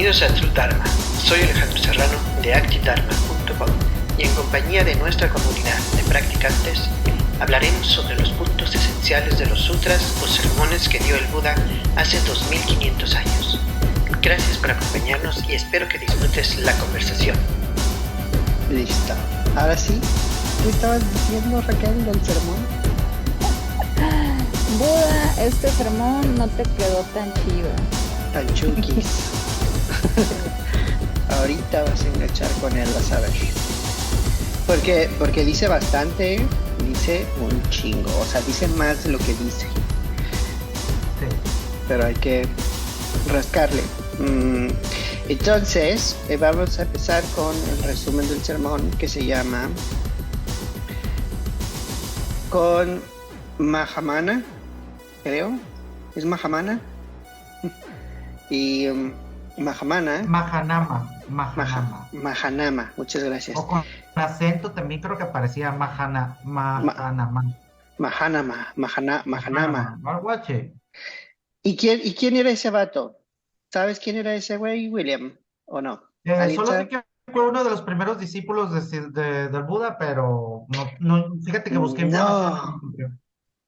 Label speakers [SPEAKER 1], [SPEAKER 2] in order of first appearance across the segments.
[SPEAKER 1] Bienvenidos a True Dharma. Soy Alejandro Serrano de actidharma.com y en compañía de nuestra comunidad de practicantes hablaremos sobre los puntos esenciales de los sutras o sermones que dio el Buda hace 2500 años. Gracias por acompañarnos y espero que disfrutes la conversación.
[SPEAKER 2] Listo. Ahora sí, ¿qué estabas diciendo, Raquel, del sermón?
[SPEAKER 3] Buda, este sermón no te quedó tan chido.
[SPEAKER 2] Tan chukis. Ahorita vas a enganchar con él, vas a ver. Porque dice bastante, dice un chingo. O sea, dice más de lo que dice.
[SPEAKER 4] Sí.
[SPEAKER 2] Pero hay que rascarle. Entonces, vamos a empezar con el resumen del sermón que se llama con Mahamana, creo. ¿Es Mahamana? Y Mahamana. Mahanama, muchas gracias.
[SPEAKER 4] O con acento también creo que parecía Mahanama.
[SPEAKER 2] Mahanama.
[SPEAKER 4] Guache.
[SPEAKER 2] ¿Y quién era ese vato? ¿Sabes quién era ese güey, William? ¿O no?
[SPEAKER 4] Solo sé que fue uno de los primeros discípulos del Buda, pero no, fíjate que busqué información.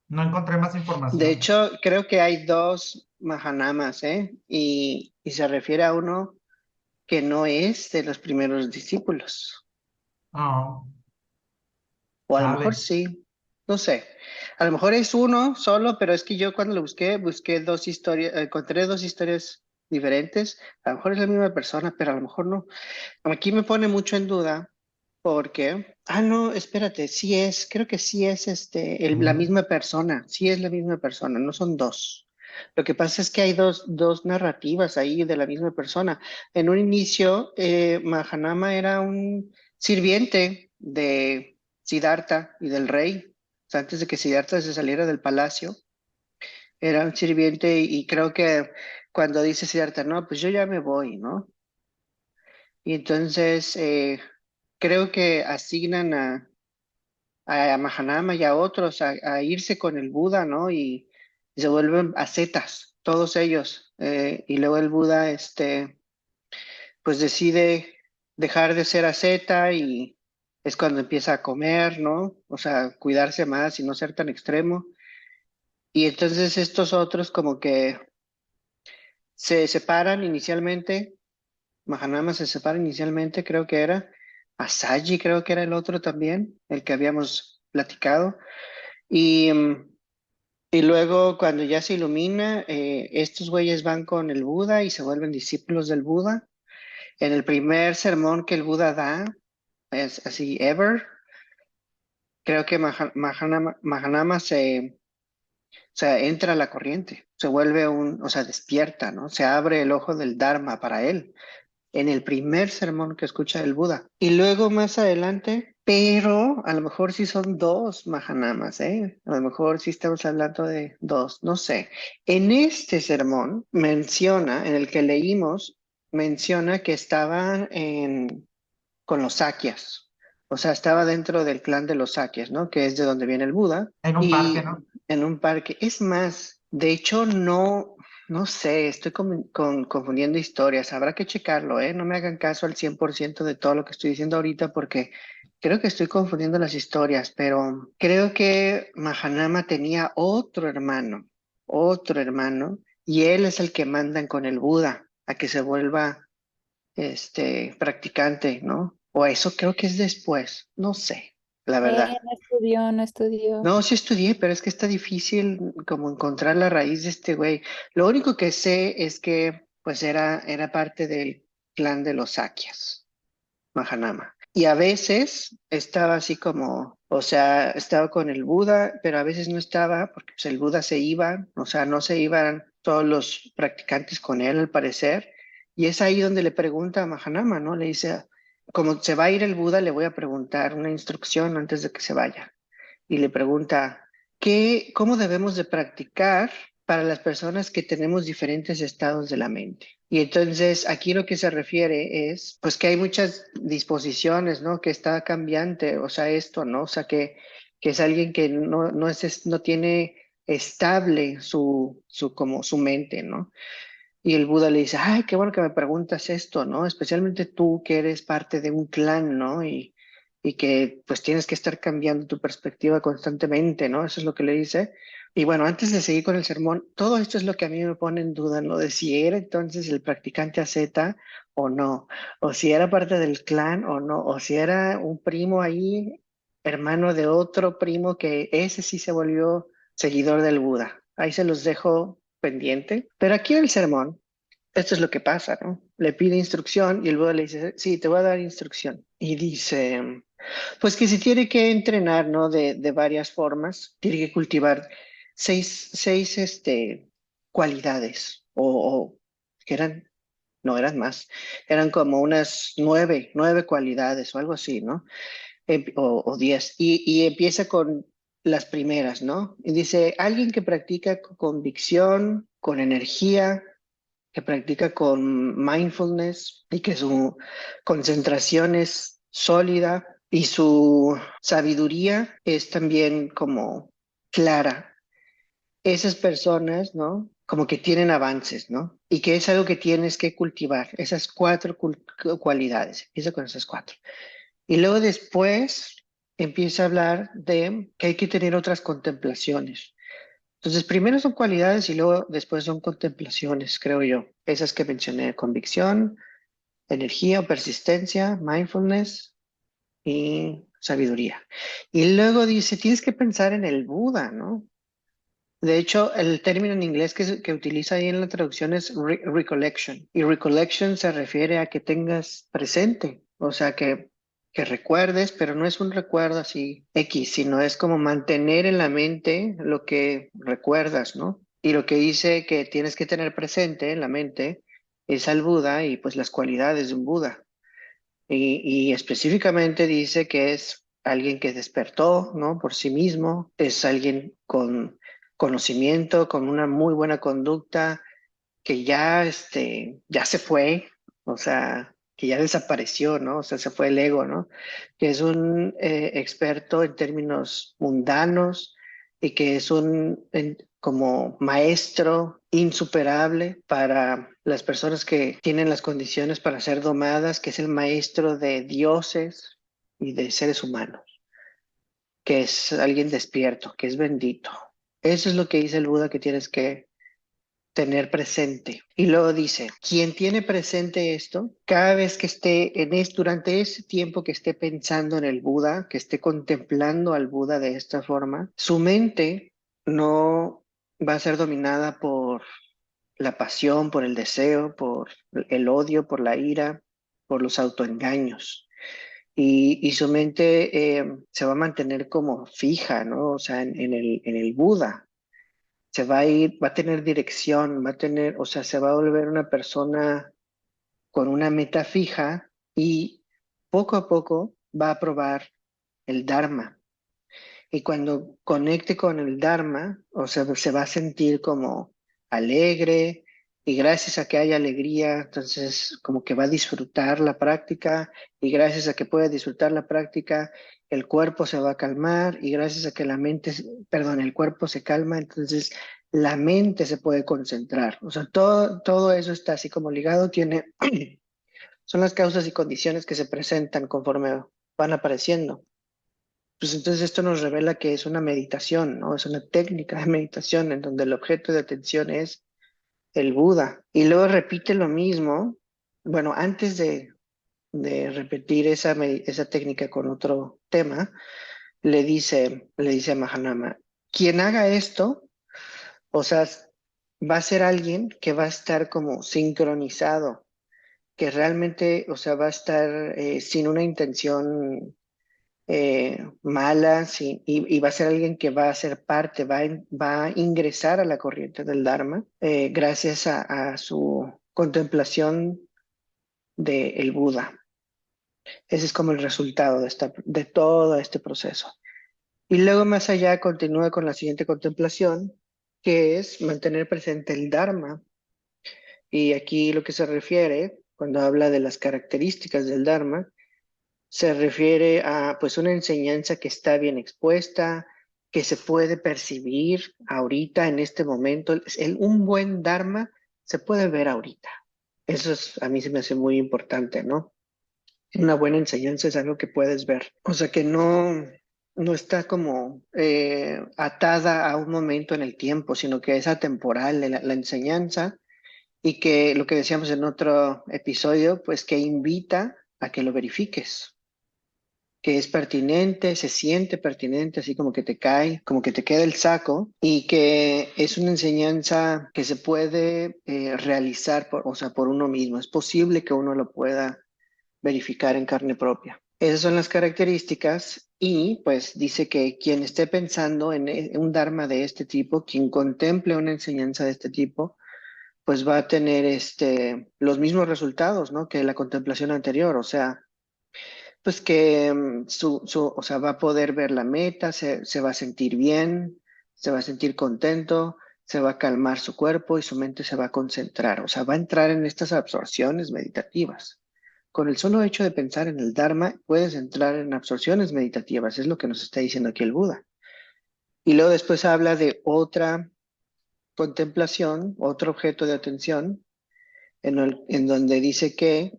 [SPEAKER 4] No encontré más información.
[SPEAKER 2] De hecho, creo que hay dos Mahanamas, ¿eh? Y se refiere a uno que no es de los primeros discípulos.
[SPEAKER 4] Oh.
[SPEAKER 2] O a lo mejor sí, no sé. A lo mejor es uno solo, pero es que yo cuando lo busqué dos historias, encontré dos historias diferentes. A lo mejor es la misma persona, pero a lo mejor no. Aquí me pone mucho en duda porque, no, espérate, creo que sí es la misma persona, sí es la misma persona, no son dos. Lo que pasa es que hay dos narrativas ahí de la misma persona. En un inicio, Mahanama era un sirviente de Siddhartha y del rey. O sea, antes de que Siddhartha se saliera del palacio, era un sirviente y creo que cuando dice Siddhartha, no, pues yo ya me voy, ¿no? Y entonces creo que asignan a Mahanama y a otros a irse con el Buda, ¿no? Y se vuelven ascetas, todos ellos. Y luego el Buda, pues decide dejar de ser asceta y es cuando empieza a comer, ¿no? O sea, cuidarse más y no ser tan extremo. Y entonces estos otros como que se separan inicialmente. Mahanama se separa inicialmente, creo que era. Asaji creo que era el otro también, el que habíamos platicado. Y luego cuando ya se ilumina, estos güeyes van con el Buda y se vuelven discípulos del Buda. En el primer sermón que el Buda da, es así, ever, creo que Mahanama o sea, entra a la corriente, se vuelve o sea, despierta, ¿no? Se abre el ojo del Dharma para él en el primer sermón que escucha el Buda. Y luego más adelante, pero a lo mejor sí son dos Mahanamas, ¿eh? A lo mejor sí estamos hablando de dos, no sé. En este sermón en el que leímos, menciona que estaban con los Sakyas. O sea, estaba dentro del clan de los Sakyas, ¿no? Que es de donde viene el Buda.
[SPEAKER 4] En un parque, ¿no?
[SPEAKER 2] En un parque. Es más, de hecho, no sé, estoy confundiendo historias. Habrá que checarlo, ¿eh? No me hagan caso al 100% de todo lo que estoy diciendo ahorita porque creo que estoy confundiendo las historias, pero creo que Mahanama tenía otro hermano, y él es el que mandan con el Buda a que se vuelva practicante, ¿no? O eso creo que es después, no sé, la verdad.
[SPEAKER 3] No estudió.
[SPEAKER 2] No, sí estudié, pero es que está difícil como encontrar la raíz de este güey. Lo único que sé es que pues era parte del clan de los Sakyas, Mahanama. Y a veces estaba así como, o sea, estaba con el Buda, pero a veces no estaba porque pues, el Buda se iba, o sea, no se iban todos los practicantes con él al parecer. Y es ahí donde le pregunta a Mahanama, ¿no? Le dice, como se va a ir el Buda, le voy a preguntar una instrucción antes de que se vaya. Y le pregunta, ¿cómo debemos de practicar para las personas que tenemos diferentes estados de la mente? Y entonces aquí lo que se refiere es, pues que hay muchas disposiciones, ¿no? Que está cambiante, o sea, esto, ¿no? O sea, que es alguien que no tiene estable como su mente, ¿no? Y el Buda le dice, ay, qué bueno que me preguntas esto, ¿no? Especialmente tú que eres parte de un clan, ¿no? Y que pues tienes que estar cambiando tu perspectiva constantemente, ¿no? Eso es lo que le dice. Y bueno, antes de seguir con el sermón, todo esto es lo que a mí me pone en duda, ¿no? De si era entonces el practicante asceta o no, o si era parte del clan o no, o si era un primo ahí, hermano de otro primo que ese sí se volvió seguidor del Buda. Ahí se los dejo pendiente. Pero aquí en el sermón, esto es lo que pasa, ¿no? Le pide instrucción y el Buda le dice, sí, te voy a dar instrucción. Y dice, pues que se tiene que entrenar, ¿no? De varias formas. Tiene que cultivar seis cualidades o que eran, no eran más, eran como unas nueve cualidades o algo así, ¿no? O 10. Y empieza con las primeras, ¿no? Y dice, alguien que practica con convicción, con energía, que practica con mindfulness y que su concentración es sólida y su sabiduría es también como clara. Esas personas, ¿no? Como que tienen avances, ¿no? Y que es algo que tienes que cultivar, esas cuatro cualidades. Empieza con esas cuatro. Y luego después empieza a hablar de que hay que tener otras contemplaciones. Entonces, primero son cualidades y luego después son contemplaciones, creo yo. Esas que mencioné, convicción, energía o persistencia, mindfulness y sabiduría. Y luego dice, tienes que pensar en el Buda, ¿no? De hecho, el término en inglés que utiliza ahí en la traducción es recollection. Y recollection se refiere a que tengas presente, o sea, que recuerdes, pero no es un recuerdo así X, sino es como mantener en la mente lo que recuerdas, ¿no? Y lo que dice que tienes que tener presente en la mente es al Buda y pues las cualidades de un Buda. Y específicamente dice que es alguien que despertó, ¿no? Por sí mismo, es alguien con conocimiento, con una muy buena conducta, que ya, ya se fue, o sea, que ya desapareció, ¿no? O sea, se fue el ego, ¿no? Que es un experto en términos mundanos y que es como maestro insuperable para las personas que tienen las condiciones para ser domadas, que es el maestro de dioses y de seres humanos, que es alguien despierto, que es bendito. Eso es lo que dice el Buda que tienes que tener presente. Y luego dice, quien tiene presente esto, cada vez que esté durante ese tiempo que esté pensando en el Buda, que esté contemplando al Buda de esta forma, su mente no va a ser dominada por la pasión, por el deseo, por el odio, por la ira, por los autoengaños. Y su mente se va a mantener como fija, ¿no? O sea, en el Buda se va a ir, va a tener dirección, va a tener, o sea, se va a volver una persona con una meta fija y poco a poco va a probar el Dharma. Y cuando conecte con el Dharma, o sea, se va a sentir como alegre y gracias a que hay alegría, entonces como que va a disfrutar la práctica y gracias a que puede disfrutar la práctica, el cuerpo se va a calmar y gracias a que perdón, el cuerpo se calma, entonces la mente se puede concentrar. O sea, todo eso está así como ligado, son las causas y condiciones que se presentan conforme van apareciendo. Pues entonces esto nos revela que es una meditación, ¿no? Es una técnica de meditación en donde el objeto de atención es el Buda. Y luego repite lo mismo, bueno, antes de repetir esa técnica con otro tema, le dice a Mahanama, quien haga esto, o sea, va a ser alguien que va a estar como sincronizado, que realmente, o sea, va a estar sin una intención mala, sí, y va a ser alguien que va a ser parte, va a ingresar a la corriente del Dharma gracias a su contemplación del Buda. Ese es como el resultado de todo este proceso. Y luego más allá continúa con la siguiente contemplación, que es mantener presente el Dharma. Y aquí lo que se refiere, cuando habla de las características del Dharma, se refiere a pues una enseñanza que está bien expuesta, que se puede percibir ahorita en este momento. Un buen Dharma se puede ver ahorita. Eso a mí se me hace muy importante, ¿no? Una buena enseñanza es algo que puedes ver. O sea, que no está como atada a un momento en el tiempo, sino que es atemporal la enseñanza y que lo que decíamos en otro episodio, pues que invita a que lo verifiques, que es pertinente, se siente pertinente, así como que te cae, como que te queda el saco y que es una enseñanza que se puede realizar o sea, por uno mismo. Es posible que uno lo pueda verificar en carne propia. Esas son las características y pues dice que quien esté pensando en un dharma de este tipo, quien contemple una enseñanza de este tipo, pues va a tener los mismos resultados, ¿no? Que la contemplación anterior, o sea, pues que o sea, va a poder ver la meta, se va a sentir bien, se va a sentir contento, se va a calmar su cuerpo y su mente se va a concentrar, o sea, va a entrar en estas absorciones meditativas. Con el solo hecho de pensar en el Dharma, puedes entrar en absorciones meditativas, es lo que nos está diciendo aquí el Buda. Y luego después habla de otra contemplación, otro objeto de atención, en donde dice que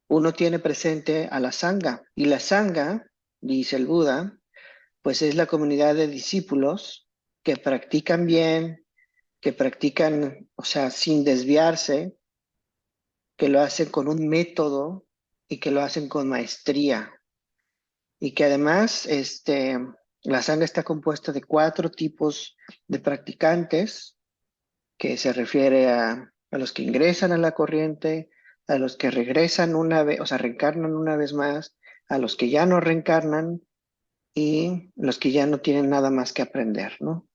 [SPEAKER 2] uno tiene presente a la Sangha. Y la Sangha, dice el Buda, pues es la comunidad de discípulos que practican bien, que practican, o sea, sin desviarse, que lo hacen con un método y que lo hacen con maestría. Y que además la Sangha está compuesta de 4 tipos de practicantes, que se refiere a los que ingresan a la corriente, a los que regresan una vez, o sea, reencarnan una vez más, a los que ya no reencarnan y los que ya no tienen nada más que aprender, ¿no?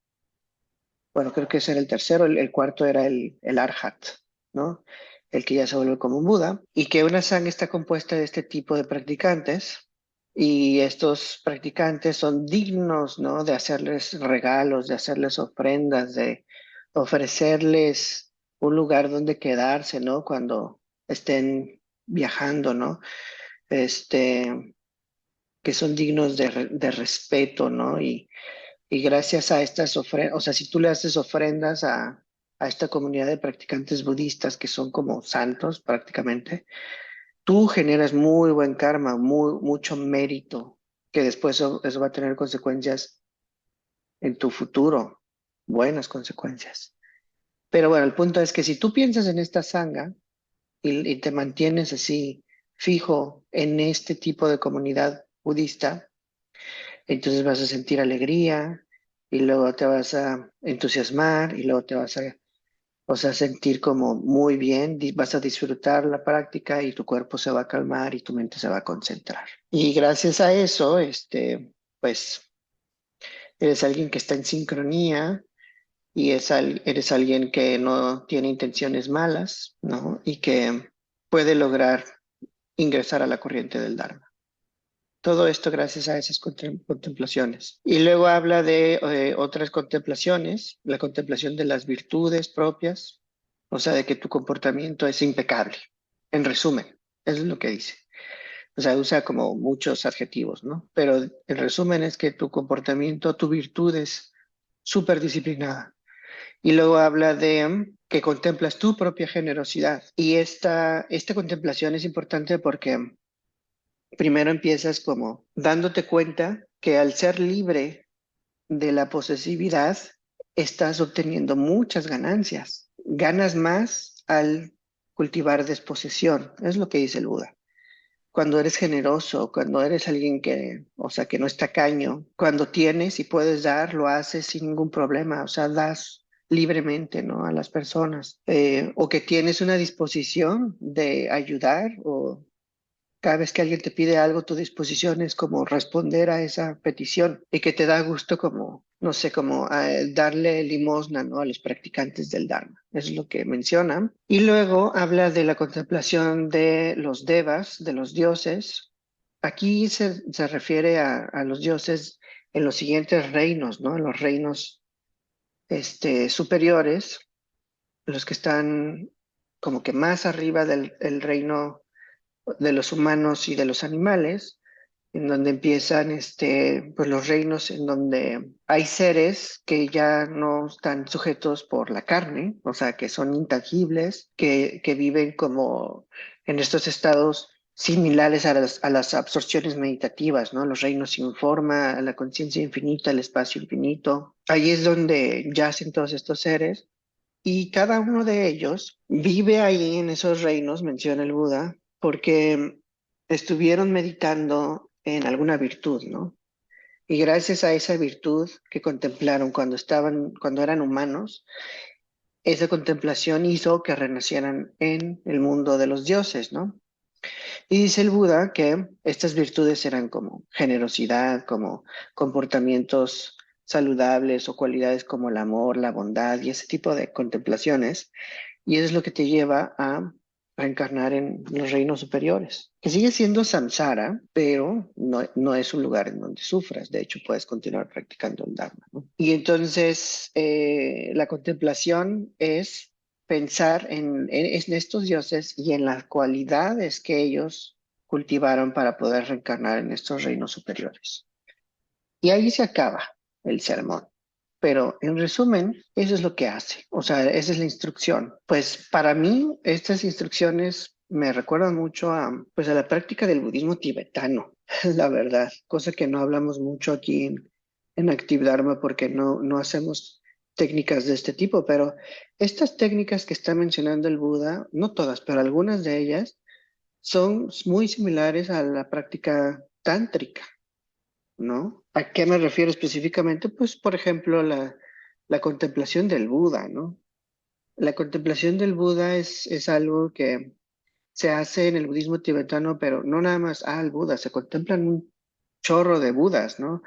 [SPEAKER 2] Bueno, creo que ese era el tercero, el cuarto era el Arhat, ¿no? El que ya se vuelve como un Buda, y que una Sangha está compuesta de este tipo de practicantes, y estos practicantes son dignos, ¿no? De hacerles regalos, de hacerles ofrendas, de ofrecerles un lugar donde quedarse, ¿no? Cuando estén viajando, ¿no? Que son dignos de respeto, ¿no? Y gracias a estas ofrendas, o sea, si tú le haces ofrendas a esta comunidad de practicantes budistas que son como santos prácticamente, tú generas muy buen karma, mucho mérito, que después eso va a tener consecuencias en tu futuro, buenas consecuencias. Pero bueno, el punto es que si tú piensas en esta sangha y te mantienes así fijo en este tipo de comunidad budista, entonces vas a sentir alegría y luego te vas a entusiasmar y luego te vas a, o sea, sentir como muy bien, vas a disfrutar la práctica y tu cuerpo se va a calmar y tu mente se va a concentrar. Y gracias a eso, pues eres alguien que está en sincronía y eres alguien que no tiene intenciones malas, ¿no? Y que puede lograr ingresar a la corriente del Dharma. Todo esto gracias a esas contemplaciones. Y luego habla de otras contemplaciones, la contemplación de las virtudes propias, o sea, de que tu comportamiento es impecable. En resumen, eso es lo que dice. O sea, usa como muchos adjetivos, ¿no? Pero en resumen es que tu comportamiento, tu virtud es súper disciplinada. Y luego habla de que contemplas tu propia generosidad. Y esta contemplación es importante porque primero empiezas como dándote cuenta que al ser libre de la posesividad, estás obteniendo muchas ganancias. Ganas más al cultivar desposesión. Es lo que dice el Buda. Cuando eres generoso, cuando eres alguien que, o sea, que no es tacaño, cuando tienes y puedes dar, lo haces sin ningún problema, o sea, das libremente, ¿no? A las personas, o que tienes una disposición de ayudar o cada vez que alguien te pide algo, tu disposición es como responder a esa petición y que te da gusto como, no sé, como darle limosna, ¿no? A los practicantes del Dharma. Eso es lo que menciona. Y luego habla de la contemplación de los devas, de los dioses. Aquí se refiere a los dioses en los siguientes reinos, ¿no? En los reinos superiores, los que están como que más arriba del reino de los humanos y de los animales, en donde empiezan pues los reinos en donde hay seres que ya no están sujetos por la carne, o sea, que son intangibles, que viven como en estos estados similares a las absorciones meditativas, ¿no? Los reinos sin forma, la conciencia infinita, el espacio infinito. Ahí es donde yacen todos estos seres y cada uno de ellos vive ahí en esos reinos, menciona el Buda, porque estuvieron meditando en alguna virtud, ¿no? Y gracias a esa virtud que contemplaron cuando eran humanos, esa contemplación hizo que renacieran en el mundo de los dioses, ¿no? Y dice el Buda que estas virtudes eran como generosidad, como comportamientos saludables o cualidades como el amor, la bondad y ese tipo de contemplaciones. Y eso es lo que te lleva a reencarnar en los reinos superiores, que sigue siendo samsara, pero no es un lugar en donde sufras. De hecho, puedes continuar practicando el Dharma, ¿no? Y entonces la contemplación es pensar en estos dioses y en las cualidades que ellos cultivaron para poder reencarnar en estos reinos superiores. Y ahí se acaba el sermón. Pero en resumen, eso es lo que hace. O sea, esa es la instrucción. Pues para mí, estas instrucciones me recuerdan mucho pues a la práctica del budismo tibetano, la verdad. Cosa que no hablamos mucho aquí en Active Dharma porque no hacemos técnicas de este tipo. Pero estas técnicas que está mencionando el Buda, no todas, pero algunas de ellas, son muy similares a la práctica tántrica, ¿no? ¿A qué me refiero específicamente? Pues, por ejemplo, la contemplación del Buda, ¿no? La contemplación del Buda es algo que se hace en el budismo tibetano, pero no nada más al Buda, se contemplan un chorro de Budas, ¿no?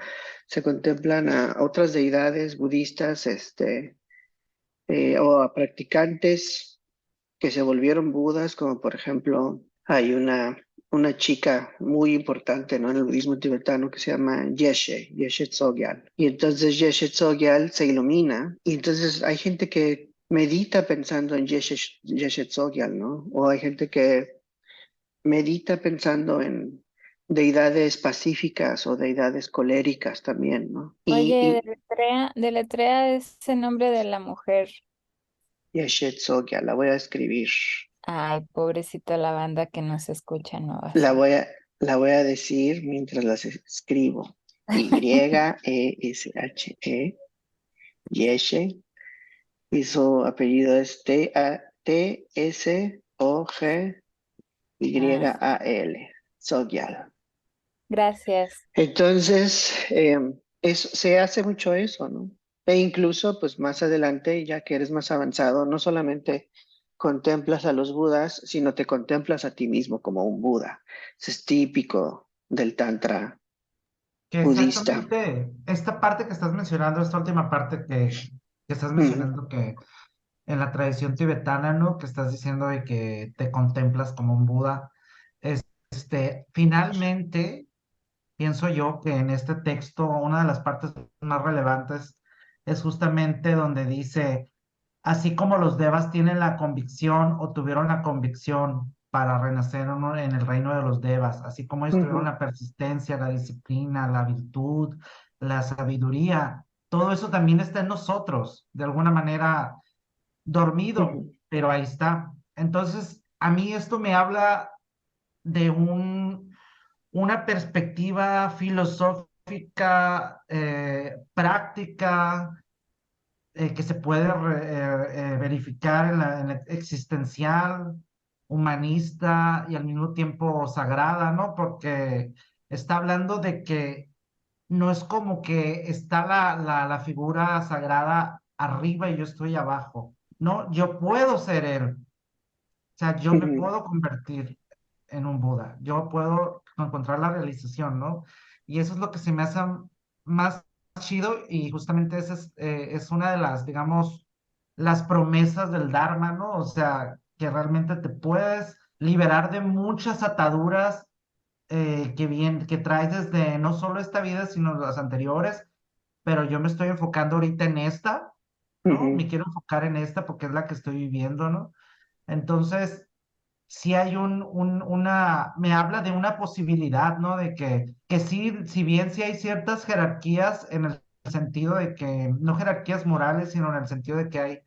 [SPEAKER 2] Se contemplan a otras deidades budistas, o a practicantes que se volvieron Budas, como por ejemplo, hay una chica muy importante, ¿no? En el budismo tibetano que se llama Yeshe Tsogyal. Y entonces Yeshe Tsogyal se ilumina y entonces hay gente que medita pensando en Yeshe Tsogyal, ¿no? O hay gente que medita pensando en deidades pacíficas o deidades coléricas también, ¿no?
[SPEAKER 3] Oye,
[SPEAKER 2] Y
[SPEAKER 3] deletrea ese nombre de la mujer.
[SPEAKER 2] Yeshe Tsogyal, la voy a escribir.
[SPEAKER 3] Ay, pobrecita la banda que nos escucha, no va a
[SPEAKER 2] La
[SPEAKER 3] ser.
[SPEAKER 2] voy a, la voy a decir mientras las escribo. Yeshe, Yeshe, y su apellido es
[SPEAKER 3] Ah,
[SPEAKER 2] Tsogyal, Sogyal.
[SPEAKER 3] gracias.
[SPEAKER 2] Entonces, se hace mucho eso, ¿no? E incluso, pues más adelante, ya que eres más avanzado, no solamente contemplas a los budas, sino te contemplas a ti mismo como un Buda. Eso es típico del Tantra
[SPEAKER 4] Que
[SPEAKER 2] budista.
[SPEAKER 4] exactamente esta parte que estás mencionando, esta última parte que estás
[SPEAKER 2] Ujú,
[SPEAKER 4] mencionando, que en la tradición tibetana, ¿no? Que estás diciendo de que te contemplas como un Buda. Finalmente, pienso yo que en este texto una de las partes más relevantes es justamente donde dice, así como los devas tienen la convicción o tuvieron la convicción para renacer en el reino de los devas, así como ellos tuvieron
[SPEAKER 2] ujú,
[SPEAKER 4] la persistencia, la disciplina, la virtud, la sabiduría, todo eso también está en nosotros, de alguna manera dormido,
[SPEAKER 2] ujú,
[SPEAKER 4] pero ahí está. Entonces, a mí esto me habla de una perspectiva filosófica, práctica, que se puede verificar en la existencial, humanista y al mismo tiempo sagrada, ¿no? Porque está hablando de que no es como que está la figura sagrada arriba y yo estoy abajo, ¿no? Yo puedo ser él, o sea, yo me
[SPEAKER 2] ujú,
[SPEAKER 4] puedo convertir en un Buda, yo puedo encontrar la realización, ¿no? Y eso es lo que se me hace más chido y justamente esa es una de las, digamos, las promesas del Dharma, ¿no? O sea, que realmente te puedes liberar de muchas ataduras que traes desde no solo esta vida, sino las anteriores, pero yo me estoy enfocando ahorita en esta, ¿no? Me
[SPEAKER 2] ujú.
[SPEAKER 4] quiero enfocar en esta porque es la que estoy viviendo, ¿no? Entonces, sí hay me habla de una posibilidad, ¿no? De que sí, si bien sí hay ciertas jerarquías en el sentido de que, no jerarquías morales, sino en el sentido de que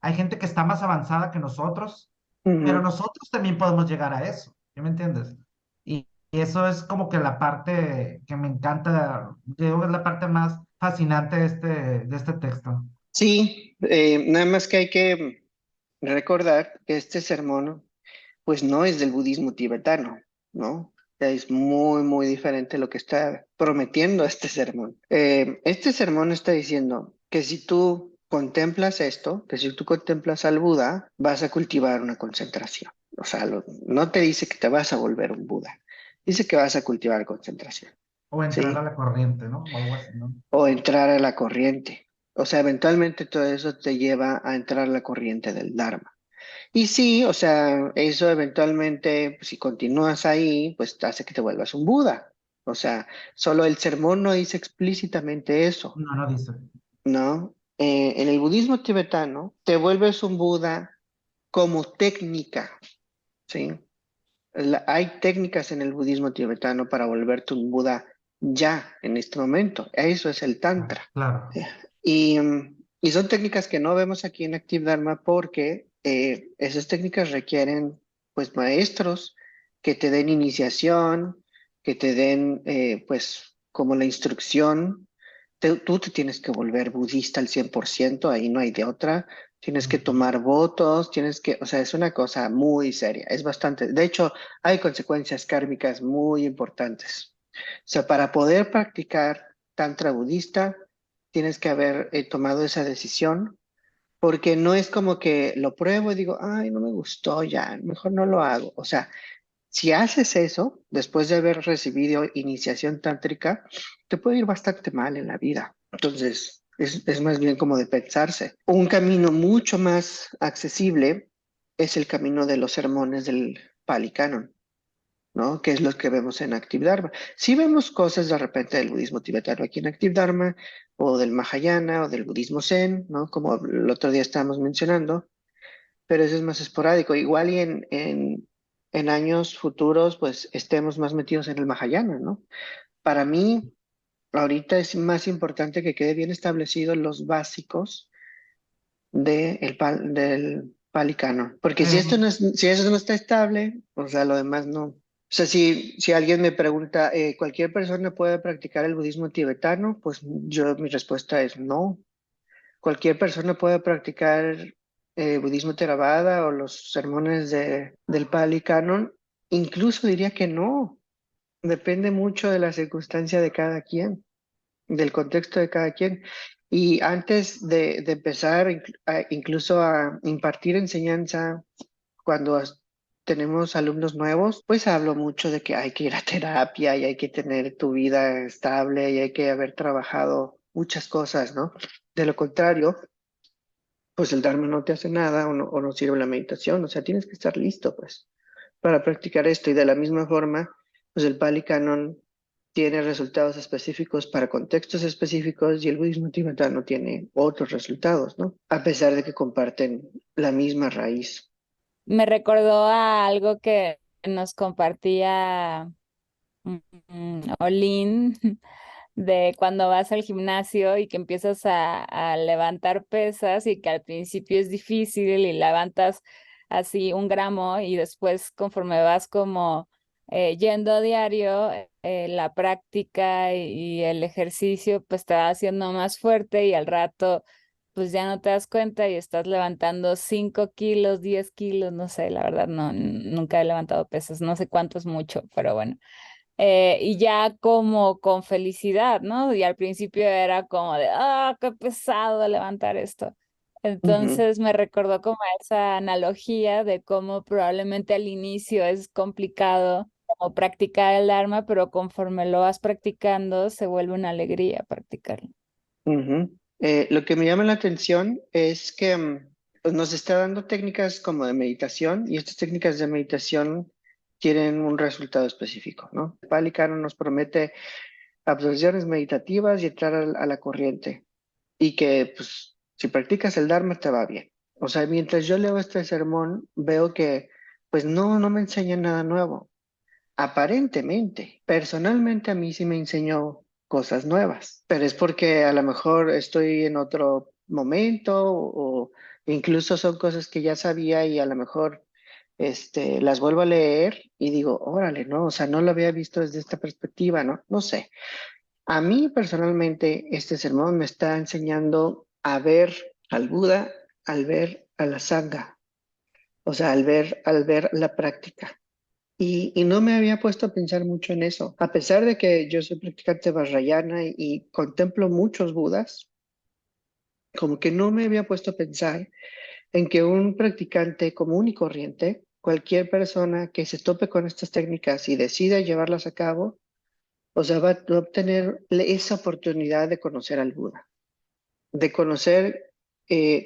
[SPEAKER 4] hay gente que está más avanzada que nosotros, pero
[SPEAKER 2] Ujú.
[SPEAKER 4] nosotros también podemos llegar a eso, ¿sí me entiendes? Y eso es como que la parte que me encanta, yo creo que es la parte más fascinante de este texto.
[SPEAKER 2] Sí, nada más que hay que recordar que este sermón pues no es del budismo tibetano, ¿no? Es muy, muy diferente lo que está prometiendo este sermón. Este sermón está diciendo que si tú contemplas esto, que si tú contemplas al Buda, vas a cultivar una concentración. O sea, no te dice que te vas a volver un Buda, dice que vas a cultivar concentración,
[SPEAKER 4] O entrar a
[SPEAKER 2] ¿sí?
[SPEAKER 4] la corriente, ¿no? O algo así, ¿no?
[SPEAKER 2] O entrar a la corriente. O sea, eventualmente todo eso te lleva a entrar a la corriente del Dharma. Y sí, o sea, eso eventualmente, pues, si continúas ahí, pues te hace que te vuelvas un Buda. O sea, solo el sermón no dice explícitamente eso,
[SPEAKER 4] No, no dice.
[SPEAKER 2] ¿no? En el budismo tibetano, te vuelves un Buda como técnica, ¿sí? Hay técnicas en el budismo tibetano para volverte un Buda ya, en este momento. Eso es el
[SPEAKER 4] Ah,
[SPEAKER 2] Tantra.
[SPEAKER 4] claro.
[SPEAKER 2] Y son técnicas que no vemos aquí en Active Dharma porque esas técnicas requieren pues maestros que te den iniciación, que te den pues como la instrucción. Tú te tienes que volver budista al 100%, ahí no hay de otra. Tienes que
[SPEAKER 4] Ujú.
[SPEAKER 2] tomar votos, o sea, es una cosa muy seria, es bastante. De hecho, hay consecuencias kármicas muy importantes. O sea, para poder practicar tantra budista, tienes que haber tomado esa decisión, porque no es como que lo pruebo y digo, ay, no me gustó ya, mejor no lo hago. O sea, si haces eso, después de haber recibido iniciación tántrica, te puede ir bastante mal en la vida. Entonces, es más bien como de pensarse. Un camino mucho más accesible es el camino de los sermones del Pali Canon, ¿no? Que es lo que vemos en Active Dharma. Sí vemos cosas de repente del budismo tibetano aquí en Active Dharma, o del Mahayana, o del budismo Zen, ¿no? Como el otro día estábamos mencionando, pero eso es más esporádico. Igual y en años futuros, pues estemos más metidos en el Mahayana, ¿no? Para mí, ahorita es más importante que quede bien establecidos los básicos del Pali Canon. Porque si esto
[SPEAKER 4] Eh,
[SPEAKER 2] no si eso no está estable, o sea, lo demás no. O sea, si alguien me pregunta, ¿cualquier persona puede practicar el budismo tibetano? Pues mi respuesta es no. Cualquier persona puede practicar budismo Theravada o los sermones del Pali Canon. Incluso diría que no. Depende mucho de la circunstancia de cada quien, del contexto de cada quien. Y antes de empezar incluso a impartir enseñanza, cuando tenemos alumnos nuevos, pues hablo mucho de que hay que ir a terapia y hay que tener tu vida estable y hay que haber trabajado muchas cosas, ¿no? De lo contrario, pues el Dharma no te hace nada o no sirve la meditación, o sea, tienes que estar listo, pues, para practicar esto. Y de la misma forma, pues el Pali Canon tiene resultados específicos para contextos específicos y el budismo tibetano tiene otros resultados, ¿no? A pesar de que comparten la misma raíz.
[SPEAKER 3] Me recordó a algo que nos compartía Olin de cuando vas al gimnasio y que empiezas a levantar pesas y que al principio es difícil y levantas así 1 gramo y después conforme vas como yendo a diario, la práctica y el ejercicio pues te va haciendo más fuerte y al rato pues ya no te das cuenta y estás levantando 5 kilos, 10 kilos, no sé, la verdad no, nunca he levantado pesas, no sé cuánto es mucho, pero bueno. Y ya como con felicidad, ¿no? Y al principio era como de, qué pesado levantar esto.
[SPEAKER 2] Ujú,
[SPEAKER 3] Entonces me recordó como esa analogía de cómo probablemente al inicio es complicado como practicar el Dharma, pero conforme lo vas practicando se vuelve una alegría practicarlo.
[SPEAKER 2] ujú. Lo que me llama la atención es que pues nos está dando técnicas como de meditación y estas técnicas de meditación tienen un resultado específico, ¿no? El Pali Canon nos promete absorciones meditativas y entrar a la corriente y que pues si practicas el Dharma te va bien. O sea, mientras yo leo este sermón, veo que pues no me enseña nada nuevo. Aparentemente, personalmente a mí sí me enseñó cosas nuevas, pero es porque a lo mejor estoy en otro momento o incluso son cosas que ya sabía y a lo mejor las vuelvo a leer y digo, órale, ¿no? O sea, no lo había visto desde esta perspectiva, ¿no? No sé. A mí personalmente este sermón me está enseñando a ver al Buda, al ver a la Sangha, o sea, al ver la práctica. Y no me había puesto a pensar mucho en eso. A pesar de que yo soy practicante vajrayana y contemplo muchos Budas, como que no me había puesto a pensar en que un practicante común y corriente, cualquier persona que se tope con estas técnicas y decida llevarlas a cabo, o sea, va a obtener esa oportunidad de conocer al Buda, de conocer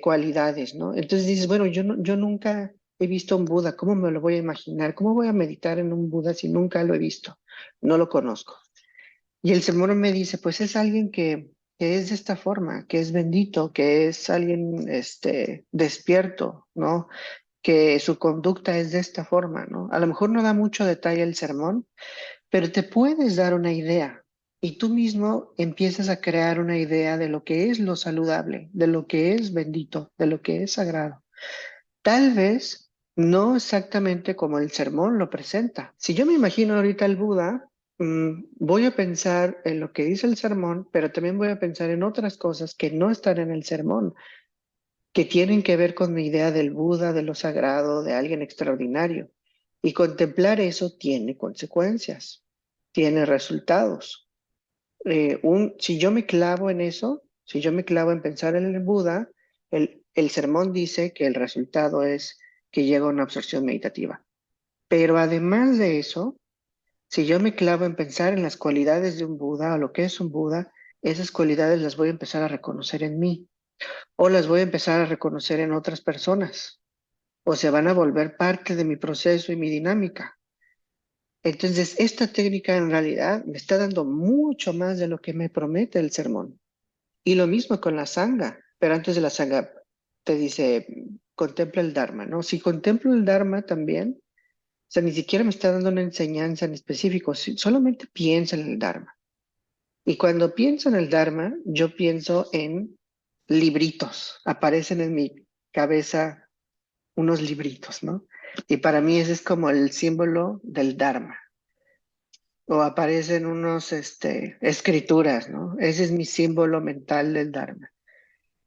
[SPEAKER 2] cualidades, ¿no? Entonces dices, bueno, yo nunca he visto un Buda, ¿cómo me lo voy a imaginar? ¿Cómo voy a meditar en un Buda si nunca lo he visto? No lo conozco. Y el Señor me dice, pues es alguien que es de esta forma, que es bendito, que es alguien despierto, ¿no? Que su conducta es de esta forma, ¿no? A lo mejor no da mucho detalle el sermón, pero te puedes dar una idea y tú mismo empiezas a crear una idea de lo que es lo saludable, de lo que es bendito, de lo que es sagrado. Tal vez no exactamente como el sermón lo presenta. Si yo me imagino ahorita al Buda, voy a pensar en lo que dice el sermón, pero también voy a pensar en otras cosas que no están en el sermón, que tienen que ver con mi idea del Buda, de lo sagrado, de alguien extraordinario. Y contemplar eso tiene consecuencias, tiene resultados. Si yo me clavo en eso, si yo me clavo en pensar en el Buda, el sermón dice que el resultado es que llega a una absorción meditativa. Pero además de eso, si yo me clavo en pensar en las cualidades de un Buda o lo que es un Buda, esas cualidades las voy a empezar a reconocer en mí o las voy a empezar a reconocer en otras personas o se van a volver parte de mi proceso y mi dinámica. Entonces, esta técnica en realidad me está dando mucho más de lo que me promete el sermón. Y lo mismo con la sangha, pero antes de la sangha te dice, contempla el Dharma, ¿no? Si contemplo el Dharma también, o sea, ni siquiera me está dando una enseñanza en específico, solamente piensa en el Dharma. Y cuando pienso en el Dharma, yo pienso en libritos, aparecen en mi cabeza unos libritos, ¿no? Y para mí ese es como el símbolo del Dharma. O aparecen unos, escrituras, ¿no? Ese es mi símbolo mental del Dharma.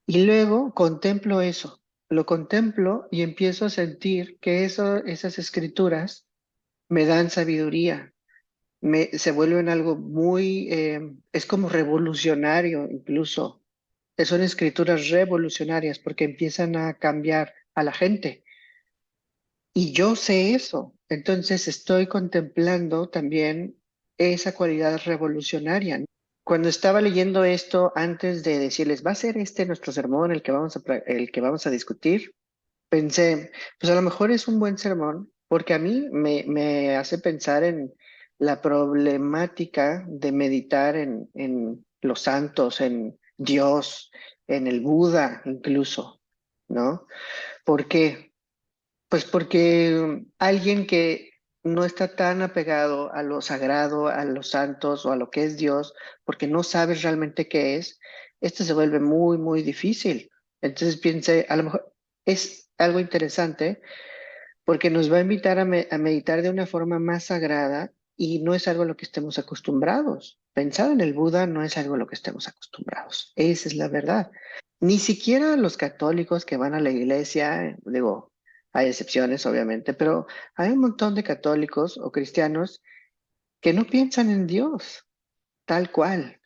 [SPEAKER 2] Y luego contemplo eso, lo contemplo y empiezo a sentir que esas escrituras me dan sabiduría, se vuelven algo muy, es como revolucionario incluso. Son escrituras revolucionarias porque empiezan a cambiar a la gente. Y yo sé eso, entonces estoy contemplando también esa cualidad revolucionaria. Cuando estaba leyendo esto, antes de decirles, va a ser este nuestro sermón el que vamos a discutir, pensé, pues a lo mejor es un buen sermón, porque a mí me hace pensar en la problemática de meditar en los santos, en Dios, en el Buda incluso, ¿no? ¿Por qué? Pues porque alguien que no está tan apegado a lo sagrado, a los santos o a lo que es Dios, porque no sabes realmente qué es, esto se vuelve muy, muy difícil. Entonces piense, a lo mejor es algo interesante porque nos va a invitar a meditar de una forma más sagrada y no es algo a lo que estemos acostumbrados. Pensar en el Buda no es algo a lo que estemos acostumbrados. Esa es la verdad. Ni siquiera los católicos que van a la iglesia, digo, hay excepciones obviamente, pero hay un montón de católicos o cristianos que no piensan en Dios tal cual.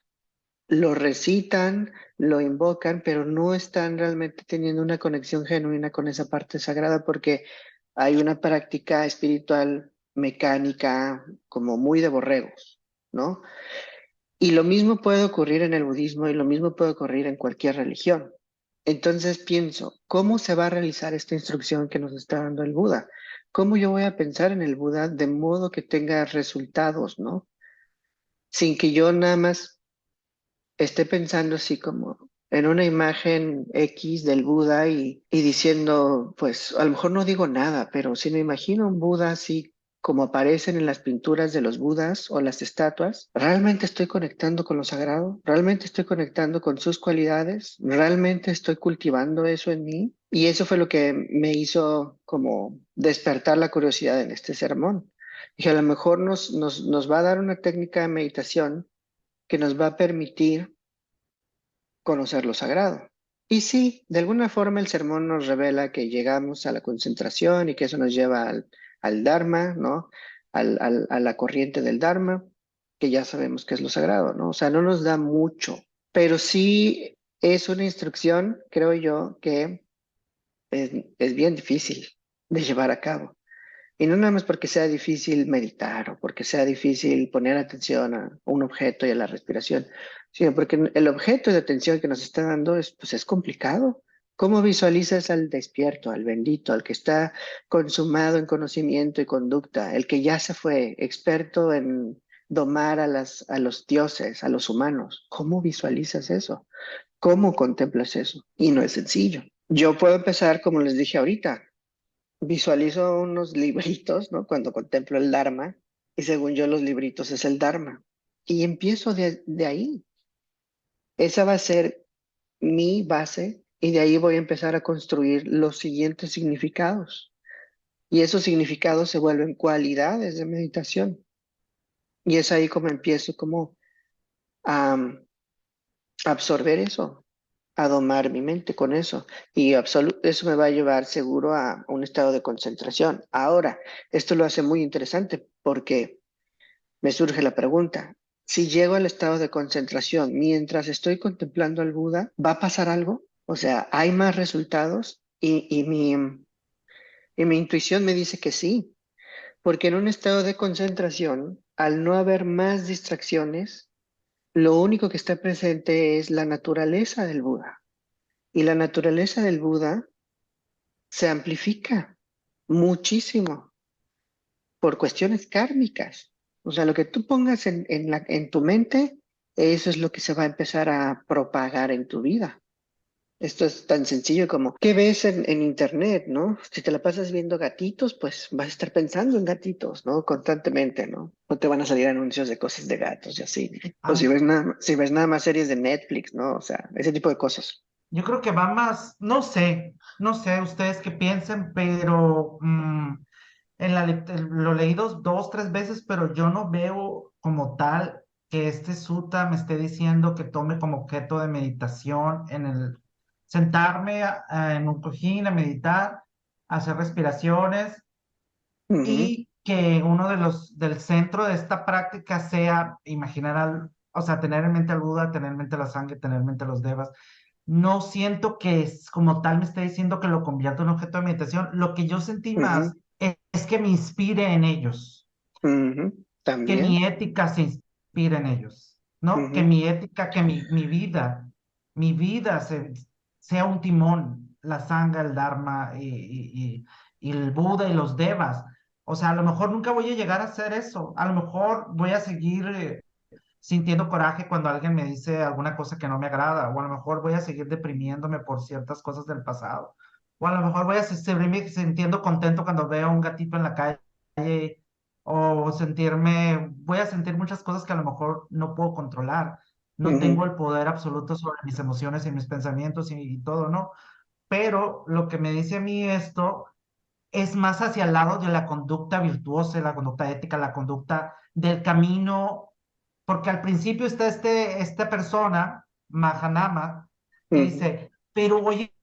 [SPEAKER 2] Lo recitan, lo invocan, pero no están realmente teniendo una conexión genuina con esa parte sagrada porque hay una práctica espiritual mecánica como muy de borregos, ¿no? Y lo mismo puede ocurrir en el budismo y lo mismo puede ocurrir en cualquier religión. Entonces pienso, ¿cómo se va a realizar esta instrucción que nos está dando el Buda? ¿Cómo yo voy a pensar en el Buda de modo que tenga resultados, ¿no? Sin que yo nada más esté pensando así como, en una imagen X del Buda y diciendo, pues a lo mejor no digo nada, pero si me imagino un Buda así como aparecen en las pinturas de los Budas o las estatuas, ¿realmente estoy conectando con lo sagrado? ¿Realmente estoy conectando con sus cualidades? ¿Realmente estoy cultivando eso en mí? Y eso fue lo que me hizo como despertar la curiosidad en este sermón. Dije, a lo mejor nos va a dar una técnica de meditación que nos va a permitir conocer lo sagrado. Y sí, de alguna forma el sermón nos revela que llegamos a la concentración y que eso nos lleva al Dharma, ¿no? A la corriente del Dharma, que ya sabemos que es lo sagrado, ¿no? O sea, no nos da mucho, pero sí es una instrucción, creo yo, que es bien difícil de llevar a cabo. Y no nada más porque sea difícil meditar o porque sea difícil poner atención a un objeto y a la respiración, sino porque el objeto de atención que nos está dando es, pues es complicado. ¿Cómo visualizas al despierto, al bendito, al que está consumado en conocimiento y conducta, el que ya se fue experto en domar a los dioses, a los humanos? ¿Cómo visualizas eso? ¿Cómo contemplas eso? Y no es sencillo. Yo puedo empezar, como les dije ahorita, visualizo unos libritos, ¿no? Cuando contemplo el Dharma, y según yo los libritos es el Dharma. Y empiezo de ahí. Esa va a ser mi base y de ahí voy a empezar a construir los siguientes significados. Y esos significados se vuelven cualidades de meditación. Y es ahí como empiezo como a absorber eso, a domar mi mente con eso. Y eso me va a llevar seguro a un estado de concentración. Ahora, esto lo hace muy interesante porque me surge la pregunta, si llego al estado de concentración mientras estoy contemplando al Buda, ¿va a pasar algo? O sea, ¿hay más resultados? Y mi intuición me dice que sí, porque en un estado de concentración, al no haber más distracciones, lo único que está presente es la naturaleza del Buda. Y la naturaleza del Buda se amplifica muchísimo por cuestiones kármicas. O sea, lo que tú pongas en tu mente, eso es lo que se va a empezar a propagar en tu vida. Esto es tan sencillo como, ¿qué ves en internet, no? Si te la pasas viendo gatitos, pues vas a estar pensando en gatitos, ¿no? Constantemente, ¿no? No te van a salir anuncios de cosas de gatos y así, ¿no? O
[SPEAKER 4] Ah,
[SPEAKER 2] si ves nada más series de Netflix, ¿no? O sea, ese tipo de cosas.
[SPEAKER 4] yo creo que va más, no sé ustedes qué piensen, pero lo leí dos, tres veces, pero yo no veo como tal que este sutta me esté diciendo que tome como objeto de meditación en el sentarme en un cojín a meditar, hacer respiraciones
[SPEAKER 2] Ujú,
[SPEAKER 4] y que uno de del centro de esta práctica sea imaginar o sea, tener en mente al Buda, tener en mente la sangre, tener en mente los devas. No siento que es como tal me esté diciendo que lo convierta en objeto de meditación. Lo que yo sentí
[SPEAKER 2] ujú,
[SPEAKER 4] más es que me inspire en ellos,
[SPEAKER 2] ujú.
[SPEAKER 4] que
[SPEAKER 2] También.
[SPEAKER 4] mi ética se inspire en ellos, ¿no? Que
[SPEAKER 2] Ujú,
[SPEAKER 4] mi ética, que mi vida sea un timón, la sangha, el dharma y el Buda y los devas. O sea, a lo mejor nunca voy a llegar a hacer eso. A lo mejor voy a seguir sintiendo coraje cuando alguien me dice alguna cosa que no me agrada, o a lo mejor voy a seguir deprimiéndome por ciertas cosas del pasado, o a lo mejor voy a seguirme sintiendo contento cuando veo a un gatito en la calle, o voy a sentir muchas cosas que a lo mejor no puedo controlar. No tengo
[SPEAKER 2] ujú,
[SPEAKER 4] el poder absoluto sobre mis emociones y mis pensamientos y todo, ¿no? Pero lo que me dice a mí esto es más hacia el lado de la conducta virtuosa, la conducta ética, la conducta del camino, porque al principio está esta persona, Mahanama, que
[SPEAKER 2] ujú,
[SPEAKER 4] dice, pero oye,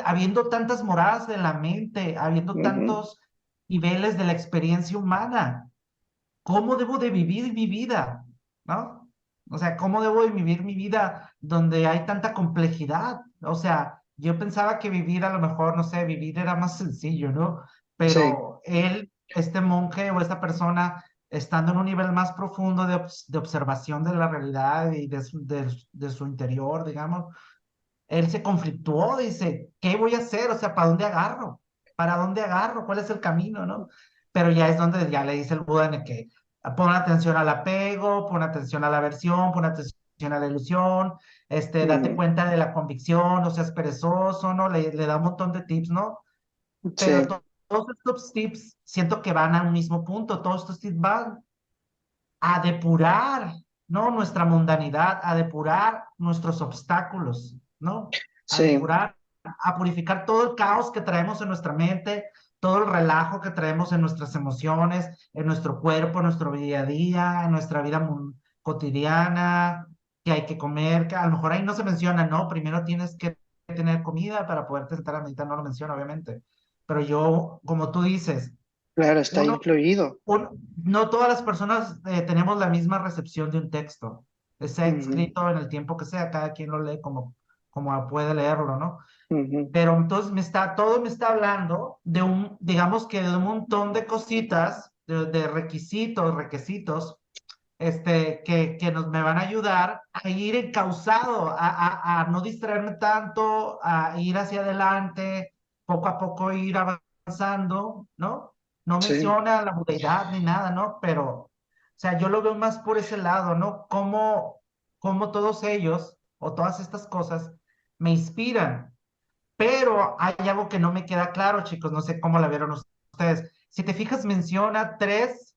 [SPEAKER 4] habiendo tantas moradas de la mente, habiendo
[SPEAKER 2] ujú,
[SPEAKER 4] tantos niveles de la experiencia humana, ¿cómo debo de vivir mi vida? ¿No? O sea, ¿cómo debo de vivir mi vida donde hay tanta complejidad? O sea, yo pensaba que vivir a lo mejor, no sé, vivir era más sencillo, ¿no?
[SPEAKER 2] sí.
[SPEAKER 4] Pero él, este monje o esta persona, estando en un nivel más profundo de observación de la realidad y de su interior, digamos, él se conflictuó, dice, ¿qué voy a hacer? O sea, ¿para dónde agarro? ¿Para dónde agarro? ¿Cuál es el camino, no? Pero ya es donde ya le dice el Buda en el que pon atención al apego, pon atención a la aversión, pon atención funciona la ilusión, date
[SPEAKER 2] Mm,
[SPEAKER 4] cuenta de la convicción, no seas perezoso, ¿no? Le da un montón de tips, ¿no? Pero
[SPEAKER 2] sí,
[SPEAKER 4] todos estos tips siento que van a un mismo punto, todos estos tips van a depurar, ¿no? Nuestra mundanidad, a depurar nuestros obstáculos, ¿no? A
[SPEAKER 2] sí,
[SPEAKER 4] depurar, a purificar todo el caos que traemos en nuestra mente, todo el relajo que traemos en nuestras emociones, en nuestro cuerpo, en nuestro día a día, en nuestra vida cotidiana, que hay que comer, que a lo mejor ahí no se menciona, ¿no? Primero tienes que tener comida para poderte sentar a meditar, no lo menciona, obviamente. Pero yo, como tú dices,
[SPEAKER 2] claro, está
[SPEAKER 4] uno
[SPEAKER 2] incluido.
[SPEAKER 4] no todas las personas tenemos la misma recepción de un texto, sea
[SPEAKER 2] Ujú,
[SPEAKER 4] escrito en el tiempo que sea, cada quien lo lee como puede leerlo, ¿no?
[SPEAKER 2] ujú,
[SPEAKER 4] Pero entonces todo me está hablando de digamos que de un montón de cositas, de requisitos, que me van a ayudar a ir encauzado, a no distraerme tanto, a ir hacia adelante, poco a poco ir avanzando, ¿no? No
[SPEAKER 2] sí,
[SPEAKER 4] menciona la budeidad ni nada, ¿no? Pero, o sea, yo lo veo más por ese lado, ¿no? Como todos ellos o todas estas cosas me inspiran, pero hay algo que no me queda claro, chicos, no sé cómo la vieron ustedes. Si te fijas, menciona tres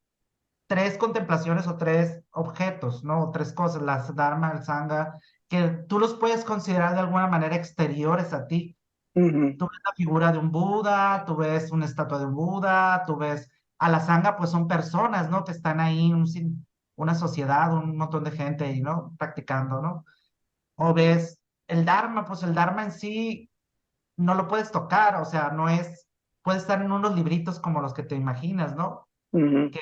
[SPEAKER 4] contemplaciones o tres objetos, ¿no? O tres cosas, la Dharma, el Sangha, que tú los puedes considerar de alguna manera exteriores a ti.
[SPEAKER 2] ujú,
[SPEAKER 4] Tú ves la figura de un Buda, tú ves una estatua de un Buda, tú ves a la Sangha, pues son personas, ¿no? Que están ahí, una sociedad, un montón de gente ahí, ¿no? Practicando, ¿no? O ves el Dharma, pues el Dharma en sí no lo puedes tocar, o sea, puede estar en unos libritos como los que te imaginas, ¿no?
[SPEAKER 2] ujú.
[SPEAKER 4] Que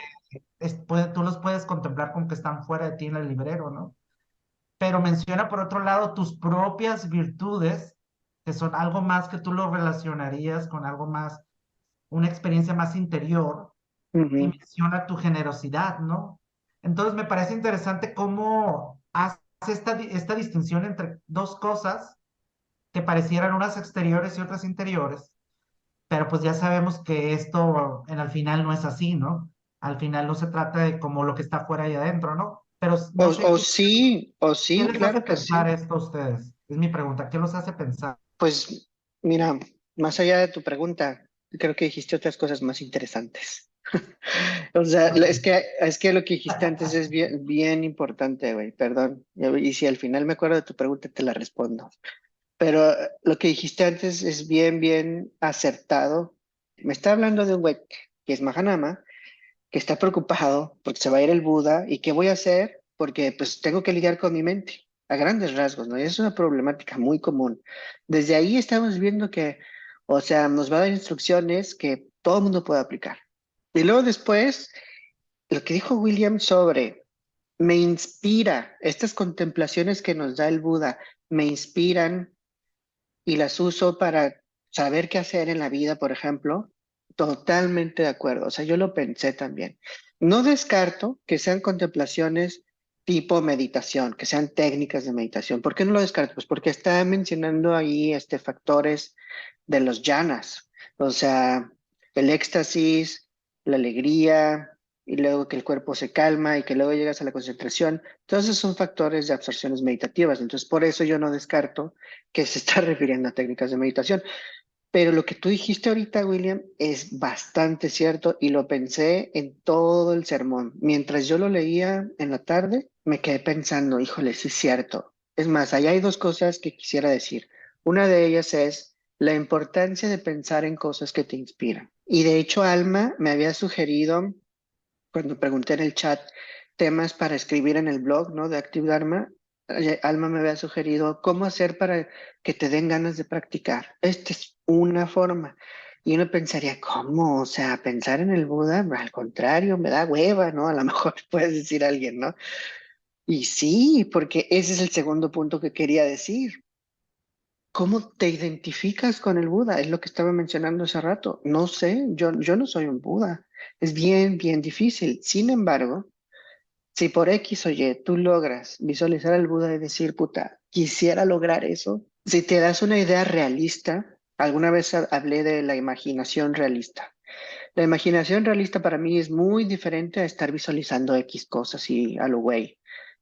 [SPEAKER 4] tú los puedes contemplar como que están fuera de ti en el librero, ¿no? Pero menciona por otro lado tus propias virtudes, que son algo más que tú lo relacionarías con algo más, una experiencia más interior, y
[SPEAKER 2] Ujú,
[SPEAKER 4] menciona tu generosidad, ¿no? Entonces me parece interesante cómo hace esta distinción entre dos cosas que parecieran unas exteriores y otras interiores, pero pues ya sabemos que esto en al final no es así, ¿no? Al final no se trata de como lo que está fuera y adentro, ¿no? Pero no sé
[SPEAKER 2] o
[SPEAKER 4] qué
[SPEAKER 2] sí,
[SPEAKER 4] les hace
[SPEAKER 2] claro que
[SPEAKER 4] pensar
[SPEAKER 2] sí.
[SPEAKER 4] esto a ustedes. Es mi pregunta, ¿qué los hace pensar?
[SPEAKER 2] Pues mira, más allá de tu pregunta, creo que dijiste otras cosas más interesantes. O sea,
[SPEAKER 4] Ok.
[SPEAKER 2] es que lo que dijiste antes es bien, bien importante, güey, perdón. Y si al final me acuerdo de tu pregunta, te la respondo. Pero lo que dijiste antes es bien, bien acertado. Me está hablando de un güey que es Mahanama, que está preocupado porque se va a ir el Buda y qué voy a hacer porque pues tengo que lidiar con mi mente a grandes rasgos, ¿no? Y es una problemática muy común. Desde ahí estamos viendo que, o sea, nos va a dar instrucciones que todo el mundo puede aplicar. Y luego después, lo que dijo William sobre, me inspira, estas contemplaciones que nos da el Buda, me inspiran y las uso para saber qué hacer en la vida, por ejemplo, totalmente de acuerdo. O sea, yo lo pensé también. No descarto que sean contemplaciones tipo meditación, que sean técnicas de meditación. ¿Por qué no lo descarto? Pues porque está mencionando ahí factores de los jhanas, o sea, el éxtasis, la alegría, y luego que el cuerpo se calma y que luego llegas a la concentración. Todos esos son factores de absorciones meditativas. Entonces, por eso yo no descarto que se está refiriendo a técnicas de meditación. Pero lo que tú dijiste ahorita, William, es bastante cierto y lo pensé en todo el sermón. Mientras yo lo leía en la tarde, me quedé pensando, híjole, sí es cierto. Es más, allá hay dos cosas que quisiera decir. Una de ellas es la importancia de pensar en cosas que te inspiran. Y de hecho, Alma me había sugerido, cuando pregunté en el chat, temas para escribir en el blog, ¿no? De Active Dharma. Alma me había sugerido cómo hacer para que te den ganas de practicar. Esta es una forma. Y uno pensaría, ¿cómo? O sea, pensar en el Buda, al contrario, me da hueva, ¿no? A lo mejor puedes decir a alguien, ¿no? Y sí, porque ese es el segundo punto que quería decir. ¿Cómo te identificas con el Buda? Es lo que estaba mencionando hace rato. No sé, yo no soy un Buda. Es bien, bien difícil. Sin embargo, si por X o Y tú logras visualizar al Buda y decir, puta, quisiera lograr eso, si te das una idea realista, alguna vez hablé de la imaginación realista. La imaginación realista para mí es muy diferente a estar visualizando X cosas y a lo güey.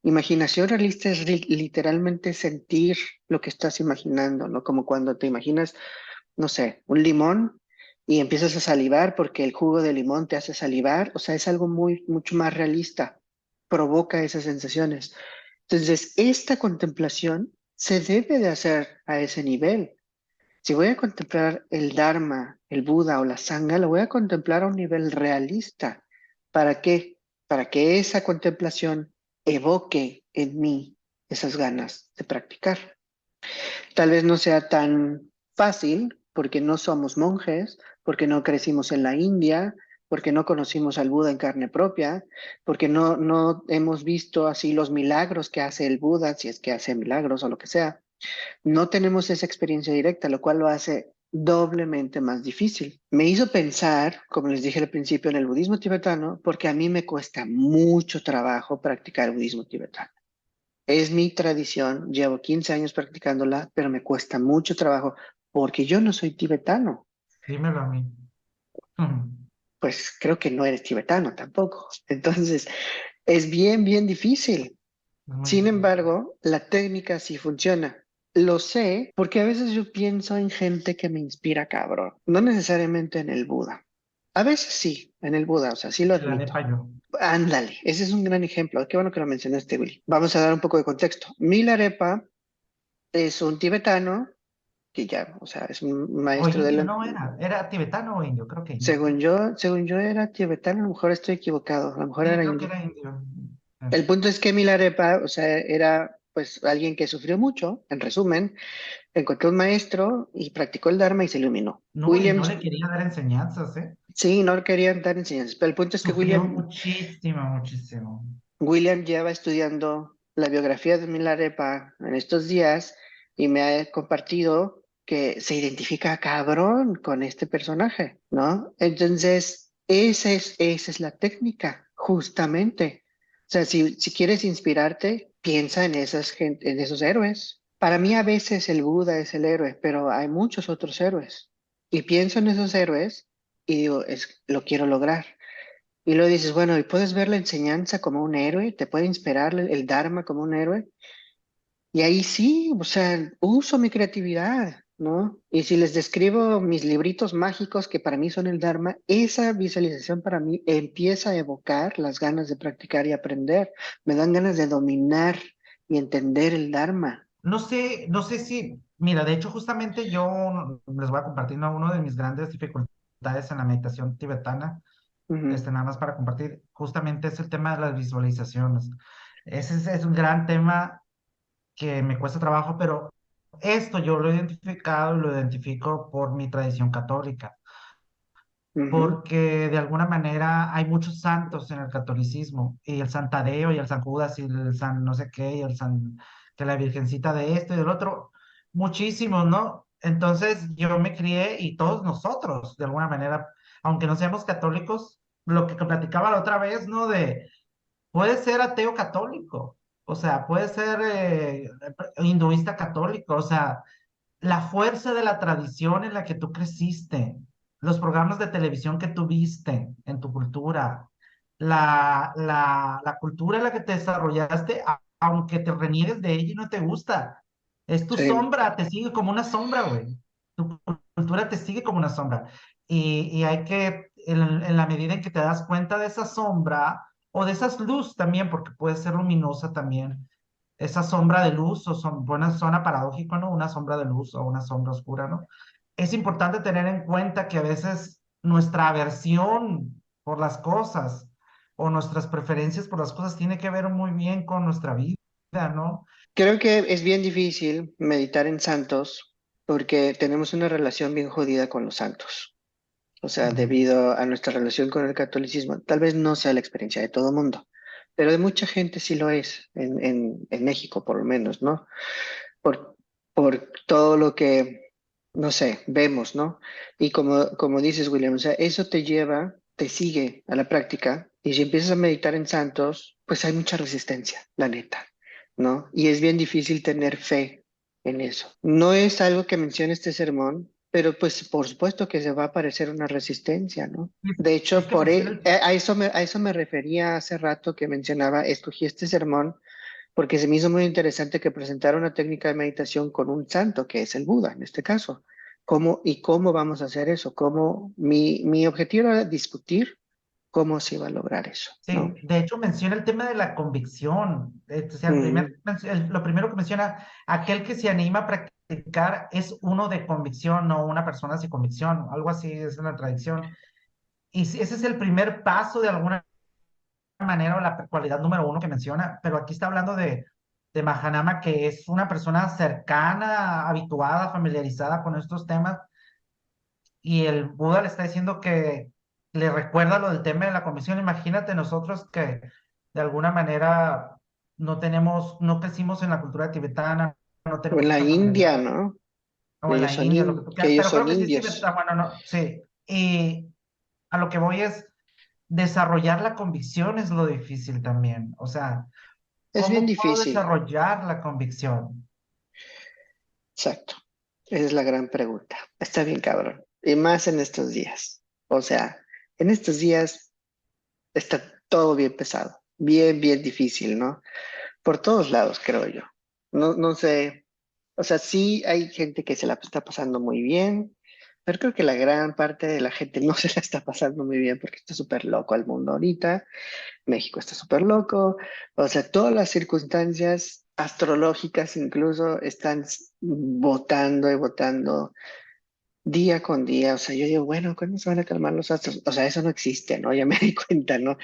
[SPEAKER 2] Imaginación realista es literalmente sentir lo que estás imaginando, ¿no? Como cuando te imaginas, no sé, un limón y empiezas a salivar porque el jugo de limón te hace salivar, o sea, es algo mucho más realista, provoca esas sensaciones. Entonces, esta contemplación se debe de hacer a ese nivel. Si voy a contemplar el Dharma, el Buda o la Sangha, lo voy a contemplar a un nivel realista. ¿Para qué? Para que esa contemplación evoque en mí esas ganas de practicar. Tal vez no sea tan fácil porque no somos monjes, porque no crecimos en la India, porque no conocimos al Buda en carne propia, porque no hemos visto así los milagros que hace el Buda, si es que hace milagros o lo que sea. No tenemos esa experiencia directa, lo cual lo hace doblemente más difícil. Me hizo pensar, como les dije al principio, en el budismo tibetano, porque a mí me cuesta mucho trabajo practicar el budismo tibetano. Es mi tradición, llevo 15 años practicándola, pero me cuesta mucho trabajo porque yo no soy tibetano.
[SPEAKER 4] Dímelo a mí.
[SPEAKER 2] Pues creo que no eres tibetano tampoco. Entonces, es bien difícil.
[SPEAKER 4] Es muy
[SPEAKER 2] Sin
[SPEAKER 4] difícil.
[SPEAKER 2] embargo, la técnica sí funciona. Lo sé porque a veces yo pienso en gente que me inspira cabrón, no necesariamente en el Buda. A veces sí, en el Buda, o sea, sí lo
[SPEAKER 4] La
[SPEAKER 2] admito.
[SPEAKER 4] arepa yo.
[SPEAKER 2] Ándale, ese es un gran ejemplo. Qué bueno que lo mencionaste, Willy. Vamos a dar un poco de contexto. Milarepa es un tibetano que ya, o sea, es un
[SPEAKER 4] O
[SPEAKER 2] maestro de
[SPEAKER 4] indio,
[SPEAKER 2] la...
[SPEAKER 4] no era. ¿Era tibetano o indio? Creo que indio.
[SPEAKER 2] Según yo era tibetano, a lo mejor estoy equivocado, a lo mejor
[SPEAKER 4] Sí,
[SPEAKER 2] era
[SPEAKER 4] creo que
[SPEAKER 2] indio.
[SPEAKER 4] era indio.
[SPEAKER 2] El punto es que Milarepa, o sea, era pues alguien que sufrió mucho, en resumen, encontró un maestro y practicó el Dharma y se iluminó.
[SPEAKER 4] No, y no
[SPEAKER 2] Williams,
[SPEAKER 4] le quería dar enseñanzas, ¿eh?
[SPEAKER 2] sí, no querían dar enseñanzas, pero el punto es que
[SPEAKER 4] Sufrió muchísimo, muchísimo.
[SPEAKER 2] William lleva estudiando la biografía de Milarepa en estos días y me ha compartido que se identifica cabrón con este personaje, ¿no? Entonces, esa es la técnica, justamente. O sea, si quieres inspirarte, piensa en en esos héroes. Para mí a veces el Buda es el héroe, pero hay muchos otros héroes. Y pienso en esos héroes y digo, lo quiero lograr. Y luego dices, bueno, y puedes ver la enseñanza como un héroe, te puede inspirar el Dharma como un héroe. Y ahí sí, o sea, uso mi creatividad, ¿no? Y si les describo mis libritos mágicos que para mí son el Dharma, esa visualización para mí empieza a evocar las ganas de practicar y aprender. Me dan ganas de dominar y entender el Dharma.
[SPEAKER 4] No sé si, mira, de hecho, justamente yo les voy a compartir, ¿no? Uno de mis grandes dificultades en la meditación tibetana,
[SPEAKER 2] Ujú,
[SPEAKER 4] nada más para compartir, justamente es el tema de las visualizaciones. Ese es un gran tema que me cuesta trabajo, pero esto yo lo he identificado y lo identifico por mi tradición católica,
[SPEAKER 2] ujú,
[SPEAKER 4] porque de alguna manera hay muchos santos en el catolicismo, y el San Tadeo y el San Judas y el San no sé qué, y el San, que la Virgencita de esto y del otro, muchísimos, ¿no? Entonces yo me crié y todos nosotros, de alguna manera, aunque no seamos católicos, lo que platicaba la otra vez, ¿no? Puede ser ateo católico, o sea, puede ser hinduista católico, o sea, la fuerza de la tradición en la que tú creciste, los programas de televisión que tú viste en tu cultura, la cultura en la que te desarrollaste, aunque te reniegues de ella y no te gusta, es tu
[SPEAKER 2] sí.
[SPEAKER 4] sombra, te sigue como una sombra, güey. Tu cultura te sigue como una sombra. Y hay que, en la medida en que te das cuenta de esa sombra, o de esas luz también, porque puede ser luminosa también, esa sombra de luz, o buena zona paradójico, ¿no? Una sombra de luz o una sombra oscura, ¿no? Es importante tener en cuenta que a veces nuestra aversión por las cosas o nuestras preferencias por las cosas tiene que ver muy bien con nuestra vida, ¿no?
[SPEAKER 2] Creo que es bien difícil meditar en santos porque tenemos una relación bien jodida con los santos. O sea,
[SPEAKER 4] Ujú.
[SPEAKER 2] debido a nuestra relación con el catolicismo, tal vez no sea la experiencia de todo el mundo, pero de mucha gente sí lo es, en México por lo menos, ¿no? Por, por todo lo que, no sé, vemos, ¿no? Y como dices, William, o sea, eso te lleva, te sigue a la práctica, y si empiezas a meditar en santos, pues hay mucha resistencia, la neta, ¿no? Y es bien difícil tener fe en eso. No es algo que mencione este sermón, pero pues por supuesto que se va a aparecer una resistencia, ¿no? De
[SPEAKER 4] Es
[SPEAKER 2] hecho,
[SPEAKER 4] que menciona el...
[SPEAKER 2] a eso me refería hace rato que mencionaba, escogí este sermón porque se me hizo muy interesante que presentara una técnica de meditación con un santo, que es el Buda en este caso. ¿Cómo vamos a hacer eso? Mi objetivo era discutir cómo se iba a lograr eso, ¿no?
[SPEAKER 4] Sí, de hecho menciona el tema de la convicción. O sea,
[SPEAKER 2] Mm,
[SPEAKER 4] lo primero que menciona, aquel que se anima a practicar es uno de convicción, no una persona sin convicción, algo así es la tradición. Y ese es el primer paso de alguna manera o la cualidad número uno que menciona, pero aquí está hablando de Mahanama, que es una persona cercana, habituada, familiarizada con estos temas, y el Buda le está diciendo que le recuerda lo del tema de la convicción. Imagínate nosotros que de alguna manera no crecimos en la cultura tibetana, no
[SPEAKER 2] o en
[SPEAKER 4] tenemos
[SPEAKER 2] la
[SPEAKER 4] esta
[SPEAKER 2] India,
[SPEAKER 4] familiaridad,
[SPEAKER 2] ¿no?
[SPEAKER 4] o en la India, lo que tú
[SPEAKER 2] Que
[SPEAKER 4] quieras,
[SPEAKER 2] ellos
[SPEAKER 4] pero
[SPEAKER 2] son
[SPEAKER 4] creo que sí es
[SPEAKER 2] indios.
[SPEAKER 4] tibetano, bueno, no, sí. Y a lo que voy es desarrollar la convicción es lo difícil también. O sea,
[SPEAKER 2] Es bien
[SPEAKER 4] ¿cómo puedo
[SPEAKER 2] difícil,
[SPEAKER 4] desarrollar la convicción?
[SPEAKER 2] exacto. Esa es la gran pregunta. Está bien, cabrón. Y más en estos días. O sea, en estos días está todo bien pesado, bien, bien difícil, ¿no? Por todos lados, creo yo. No sé, o sea, sí hay gente que se la está pasando muy bien, pero creo que la gran parte de la gente no se la está pasando muy bien porque está súper loco el mundo ahorita. México está súper loco. O sea, todas las circunstancias astrológicas incluso están votando y votando día con día. O sea, yo digo, bueno, ¿cuándo se van a calmar los astros? O sea, eso no existe, ¿no? Ya me di cuenta, ¿no?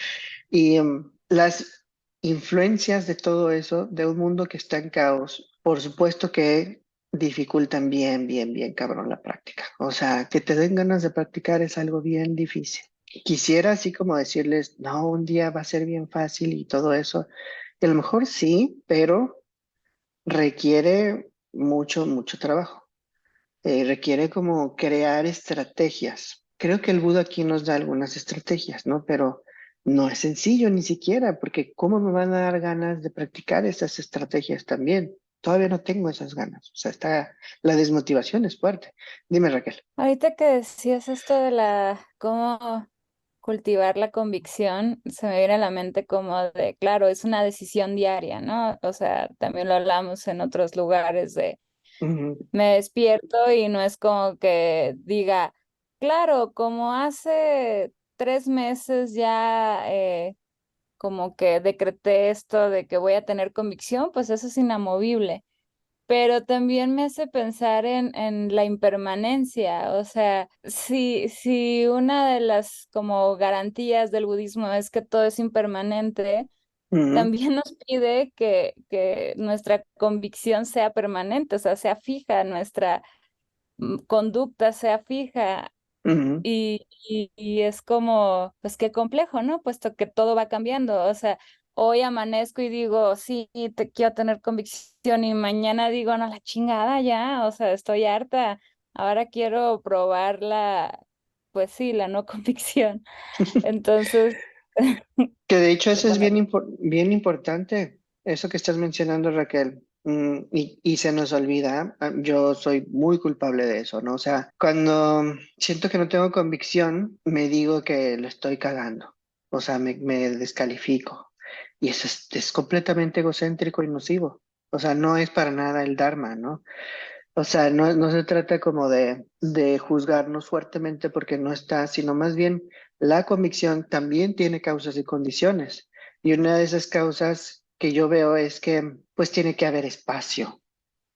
[SPEAKER 2] Y las influencias de todo eso, de un mundo que está en caos, por supuesto que dificultan bien, bien, bien, cabrón, la práctica. O sea, que te den ganas de practicar es algo bien difícil. Quisiera así como decirles, no, un día va a ser bien fácil y todo eso. Y a lo mejor sí, pero requiere mucho, mucho trabajo. Requiere como crear estrategias. Creo que el Buda aquí nos da algunas estrategias, ¿no? Pero no es sencillo ni siquiera, porque ¿cómo me van a dar ganas de practicar esas estrategias también? Todavía no tengo esas ganas. O sea, la desmotivación es fuerte. Dime, Raquel.
[SPEAKER 3] Ahorita que decías esto de cómo cultivar la convicción, se me viene a la mente como de, claro, es una decisión diaria, ¿no? O sea, también lo hablamos en otros lugares de,
[SPEAKER 2] Ujú,
[SPEAKER 3] me despierto y no es como que diga, claro, como hace 3 meses ya como que decreté esto de que voy a tener convicción, pues eso es inamovible, pero también me hace pensar en la impermanencia. O sea, si una de las como garantías del budismo es que todo es impermanente,
[SPEAKER 2] ujú,
[SPEAKER 3] también nos pide que nuestra convicción sea permanente, o sea, sea fija, nuestra conducta sea fija.
[SPEAKER 2] ujú.
[SPEAKER 3] Y es como, pues qué complejo, ¿no? Puesto que todo va cambiando. O sea, hoy amanezco y digo, sí, te quiero tener convicción y mañana digo, no, la chingada ya, o sea, estoy harta. Ahora quiero probar pues sí, la no convicción. Entonces,
[SPEAKER 2] Que de hecho eso es
[SPEAKER 3] bueno,
[SPEAKER 2] bien importante, eso que estás mencionando, Raquel. Y se nos olvida, yo soy muy culpable de eso, ¿no? O sea, cuando siento que no tengo convicción, me digo que lo estoy cagando, o sea, me descalifico. Y eso es completamente egocéntrico y nocivo. O sea, no es para nada el Dharma, ¿no? O sea, no se trata como de juzgarnos fuertemente porque no está, sino más bien la convicción también tiene causas y condiciones. Y una de esas causas que yo veo es que pues tiene que haber espacio,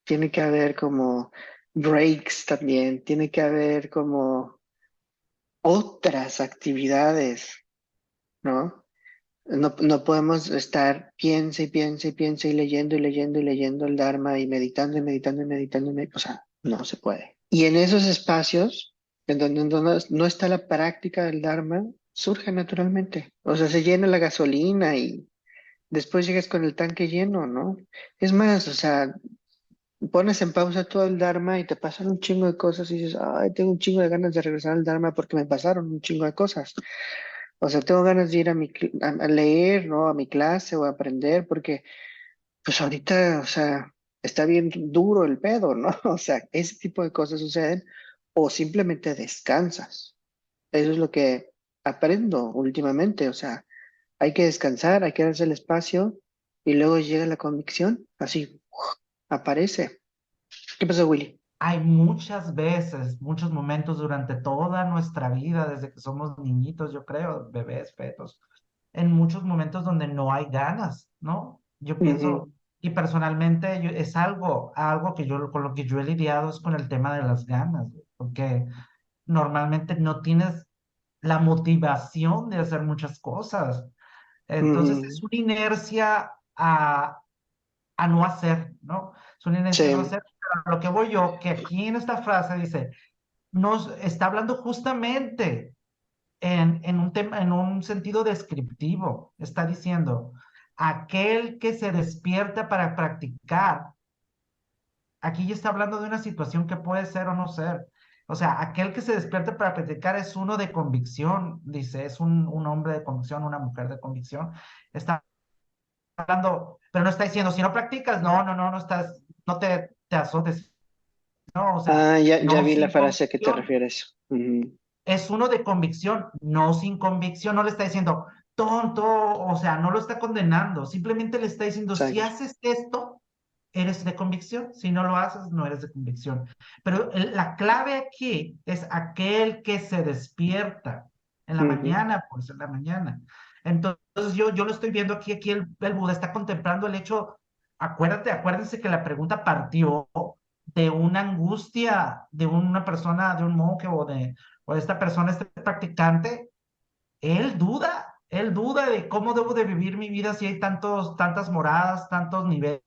[SPEAKER 2] tiene que haber como breaks también, tiene que haber como otras actividades, ¿no? No podemos estar piense y piense y piense y leyendo y leyendo y leyendo el Dharma y meditando y meditando y meditando. O sea, no se puede. Y en esos espacios, en donde no está la práctica del Dharma, surge naturalmente. O sea, se llena la gasolina y después llegas con el tanque lleno, ¿no? Es más, o sea, pones en pausa todo el Dharma y te pasan un chingo de cosas y dices, ay, tengo un chingo de ganas de regresar al Dharma porque me pasaron un chingo de cosas. O sea, tengo ganas de ir a leer, ¿no? A mi clase o a aprender, porque pues ahorita, o sea, está bien duro el pedo, ¿no? O sea, ese tipo de cosas suceden o simplemente descansas. Eso es lo que aprendo últimamente, o sea, hay que descansar, hay que darse el espacio y luego llega la convicción, así, aparece. ¿Qué pasó, Willy?
[SPEAKER 4] Hay muchas veces, muchos momentos durante toda nuestra vida, desde que somos niñitos, yo creo, bebés, fetos, en muchos momentos donde no hay ganas, ¿no? Yo
[SPEAKER 2] Ujú,
[SPEAKER 4] pienso, y personalmente es algo que yo, con lo que yo he lidiado es con el tema de las ganas, güey, porque normalmente no tienes la motivación de hacer muchas cosas. Entonces es
[SPEAKER 2] ujú.
[SPEAKER 4] una inercia a no hacer, ¿no? Es una inercia a no
[SPEAKER 2] Sí.
[SPEAKER 4] hacer. Pero a lo que voy yo, que aquí en esta frase dice, nos está hablando justamente en un tema, en un sentido descriptivo. Está diciendo, aquel que se despierta para practicar, aquí ya está hablando de una situación que puede ser o no ser. O sea, aquel que se despierta para practicar es uno de convicción, dice, es un hombre de convicción, una mujer de convicción. Está hablando, pero no está diciendo, si no practicas, no estás, te azotes. No, o sea,
[SPEAKER 2] Ah, ya
[SPEAKER 4] no
[SPEAKER 2] vi la
[SPEAKER 4] sin
[SPEAKER 2] frase a que te
[SPEAKER 4] convicción.
[SPEAKER 2] refieres. Ujú,
[SPEAKER 4] Es uno de convicción, no sin convicción. No le está diciendo tonto, o sea, no lo está condenando. Simplemente le está diciendo, si
[SPEAKER 2] exacto.
[SPEAKER 4] haces esto, eres de convicción. Si no lo haces, no eres de convicción. Pero la clave aquí es aquel que se despierta en la
[SPEAKER 2] Ujú,
[SPEAKER 4] mañana, pues en la mañana. Entonces yo lo estoy viendo aquí el Buda está contemplando el hecho, acuérdense que la pregunta partió de una angustia de una persona, de un monje o de esta persona, este practicante, él duda de cómo debo de vivir mi vida si hay tantas moradas, tantos niveles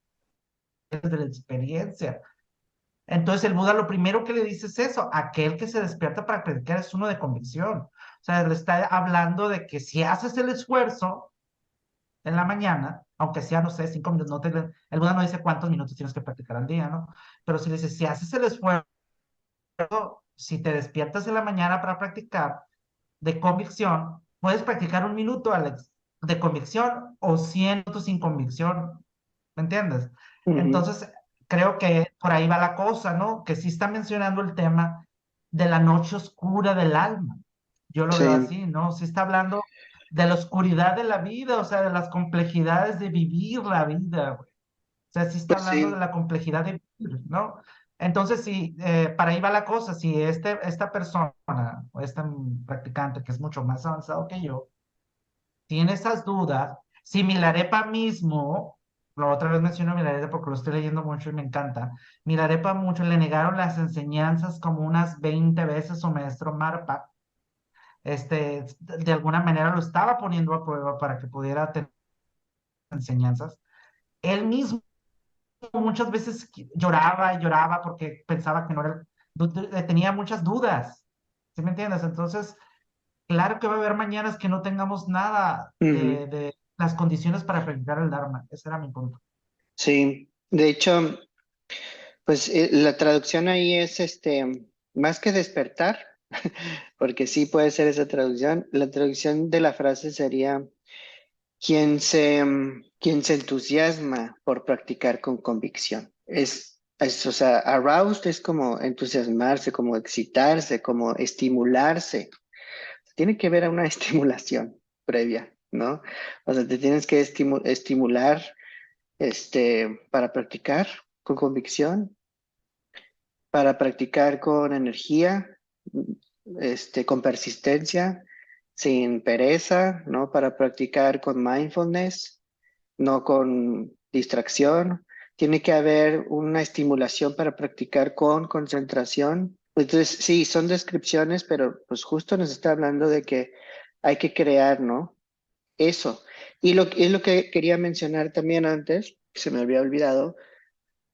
[SPEAKER 4] de la experiencia. Entonces el Buda lo primero que le dice es eso, aquel que se despierta para predicar es uno de convicción. O sea, le está hablando de que si haces el esfuerzo en la mañana, aunque sea, no sé, 5 minutos, el Buda no dice cuántos minutos tienes que practicar al día, ¿no? Pero si le dice, si haces el esfuerzo, si te despiertas en la mañana para practicar de convicción, puedes practicar 1 minuto, Alex, de convicción o 100 minutos sin convicción, ¿me entiendes?
[SPEAKER 2] ujú.
[SPEAKER 4] Entonces, creo que por ahí va la cosa, ¿no? Que sí está mencionando el tema de la noche oscura del alma. Yo lo veo
[SPEAKER 2] Sí,
[SPEAKER 4] así, ¿no? Sí está hablando de la oscuridad de la vida, o sea, de las complejidades de vivir la vida, güey. O sea, sí está
[SPEAKER 2] pues
[SPEAKER 4] hablando de
[SPEAKER 2] sí.
[SPEAKER 4] la complejidad de vivir, ¿no? Entonces, sí, para ahí va la cosa. Si esta persona o este practicante que es mucho más avanzado que yo, tiene esas dudas, si Milarepa mismo, la otra vez menciono a Milarepa porque lo estoy leyendo mucho y me encanta, Milarepa mucho le negaron las enseñanzas como unas 20 veces su maestro Marpa, de alguna manera lo estaba poniendo a prueba para que pudiera tener enseñanzas. Él mismo muchas veces lloraba y lloraba porque pensaba que no era, tenía muchas dudas, ¿sí me entiendes? Entonces, claro que va a haber mañanas que no tengamos nada
[SPEAKER 2] Ujú,
[SPEAKER 4] de las condiciones para practicar el Dharma. Ese era mi punto.
[SPEAKER 2] sí. De hecho, pues la traducción ahí es más que despertar, porque sí puede ser esa traducción. La traducción de la frase sería quien se entusiasma por practicar con convicción. O sea, aroused es como entusiasmarse, como excitarse, como estimularse. Tiene que haber una estimulación previa, ¿no? O sea, te tienes que estimular para practicar con convicción, para practicar con energía, con persistencia, sin pereza, ¿no? Para practicar con mindfulness, no con distracción. Tiene que haber una estimulación para practicar con concentración. Entonces, sí, son descripciones, pero pues justo nos está hablando de que hay que crear, ¿no? Eso. Y es lo que quería mencionar también antes, que se me había olvidado,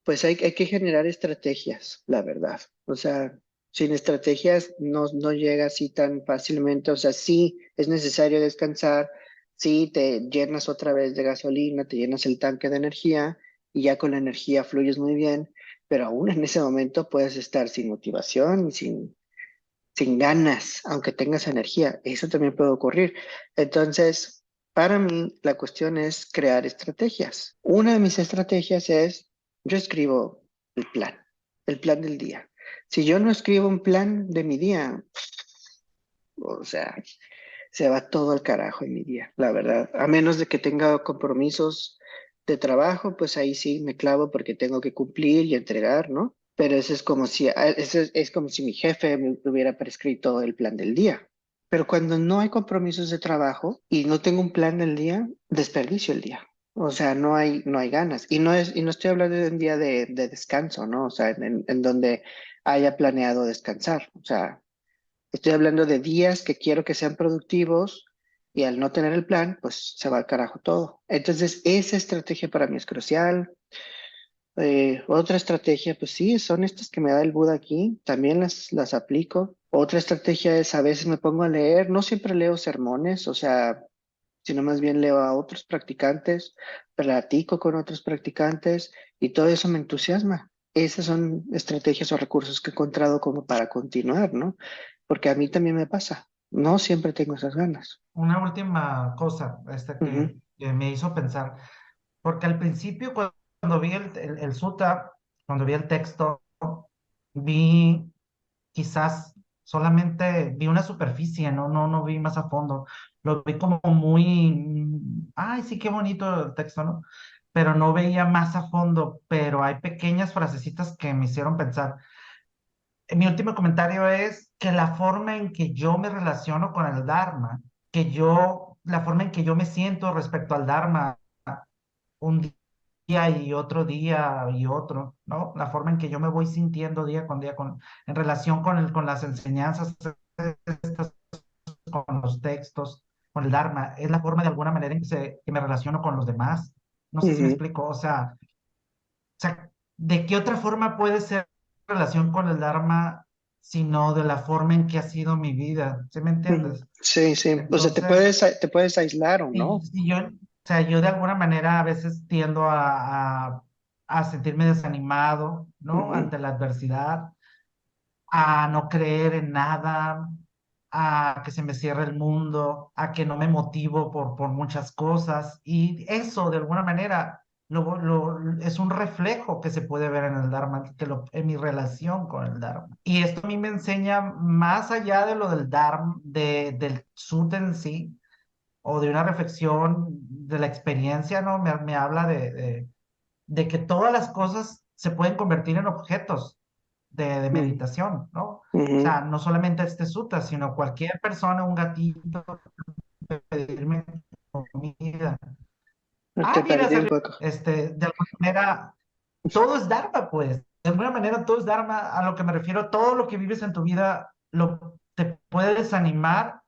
[SPEAKER 2] pues hay que generar estrategias, la verdad. O sea, sin estrategias no llega así tan fácilmente. O sea, sí es necesario descansar, sí te llenas otra vez de gasolina, te llenas el tanque de energía y ya con la energía fluyes muy bien, pero aún en ese momento puedes estar sin motivación, sin ganas, aunque tengas energía. Eso también puede ocurrir. Entonces, para mí, la cuestión es crear estrategias. Una de mis estrategias es, yo escribo el plan del día. Si yo no escribo un plan de mi día, o sea, se va todo al carajo en mi día, la verdad. A menos de que tenga compromisos, de trabajo, pues ahí sí me clavo porque tengo que cumplir y entregar, ¿no? Pero eso es como si, es como si mi jefe me hubiera prescrito el plan del día. Pero cuando no hay compromisos de trabajo y no tengo un plan del día, desperdicio el día. O sea, no hay ganas. Y no estoy hablando de un día de descanso, ¿no? O sea, en donde haya planeado descansar. O sea, estoy hablando de días que quiero que sean productivos y al no tener el plan, pues se va al carajo todo. Entonces, esa estrategia para mí es crucial. Otra estrategia, pues sí, son estas que me da el Buda aquí, también las aplico. Otra estrategia es a veces me pongo a leer, no siempre leo sermones, o sea, sino más bien leo a otros practicantes, platico con otros practicantes y todo eso me entusiasma. Esas son estrategias o recursos que he encontrado como para continuar, ¿no? Porque a mí también me pasa, no siempre tengo esas ganas.
[SPEAKER 4] Una última cosa
[SPEAKER 2] Ujú,
[SPEAKER 4] que me hizo pensar, porque al principio cuando vi el sutta, cuando vi el texto, vi quizás solamente vi una superficie, no vi más a fondo. Lo vi como muy, ay, sí, qué bonito el texto, ¿no? Pero no veía más a fondo, pero hay pequeñas frasecitas que me hicieron pensar. Mi último comentario es que la forma en que yo me relaciono con el Dharma, la forma en que yo me siento respecto al Dharma, un día y otro día y otro, ¿no? La forma en que yo me voy sintiendo día con día en relación con las enseñanzas, estas, con los textos, con el Dharma, es la forma de alguna manera en que me relaciono con los demás. No sé si me
[SPEAKER 2] ujú,
[SPEAKER 4] explico, o sea, ¿de qué otra forma puede ser relación con el Dharma sino de la forma en que ha sido mi vida? ¿Sí me
[SPEAKER 2] ujú.
[SPEAKER 4] entiendes?
[SPEAKER 2] Sí, sí, o sea,
[SPEAKER 4] Entonces,
[SPEAKER 2] te puedes aislar o no.
[SPEAKER 4] y yo, o sea, yo de alguna manera a veces tiendo a sentirme desanimado, ¿no?
[SPEAKER 2] Ujú,
[SPEAKER 4] Ante la adversidad, a no creer en nada, a que se me cierre el mundo, a que no me motivo por muchas cosas. Y eso, de alguna manera, es un reflejo que se puede ver en el Dharma, en mi relación con el Dharma. Y esto a mí me enseña, más allá de lo del Dharma, del Sutta en sí, o de una reflexión de la experiencia, ¿no? Me habla de que todas las cosas se pueden convertir en objetos de
[SPEAKER 2] ujú,
[SPEAKER 4] meditación, ¿no? O
[SPEAKER 2] ujú.
[SPEAKER 4] sea, no solamente este sutta, sino cualquier persona, un gatito, pedirme comida.
[SPEAKER 2] Te
[SPEAKER 4] Ah, mira,
[SPEAKER 2] perdí un
[SPEAKER 4] salió.
[SPEAKER 2] poco.
[SPEAKER 4] De alguna manera, todo es Dharma, pues. De alguna manera, todo es Dharma. A lo que me refiero, todo lo que vives en tu vida te puede desanimar.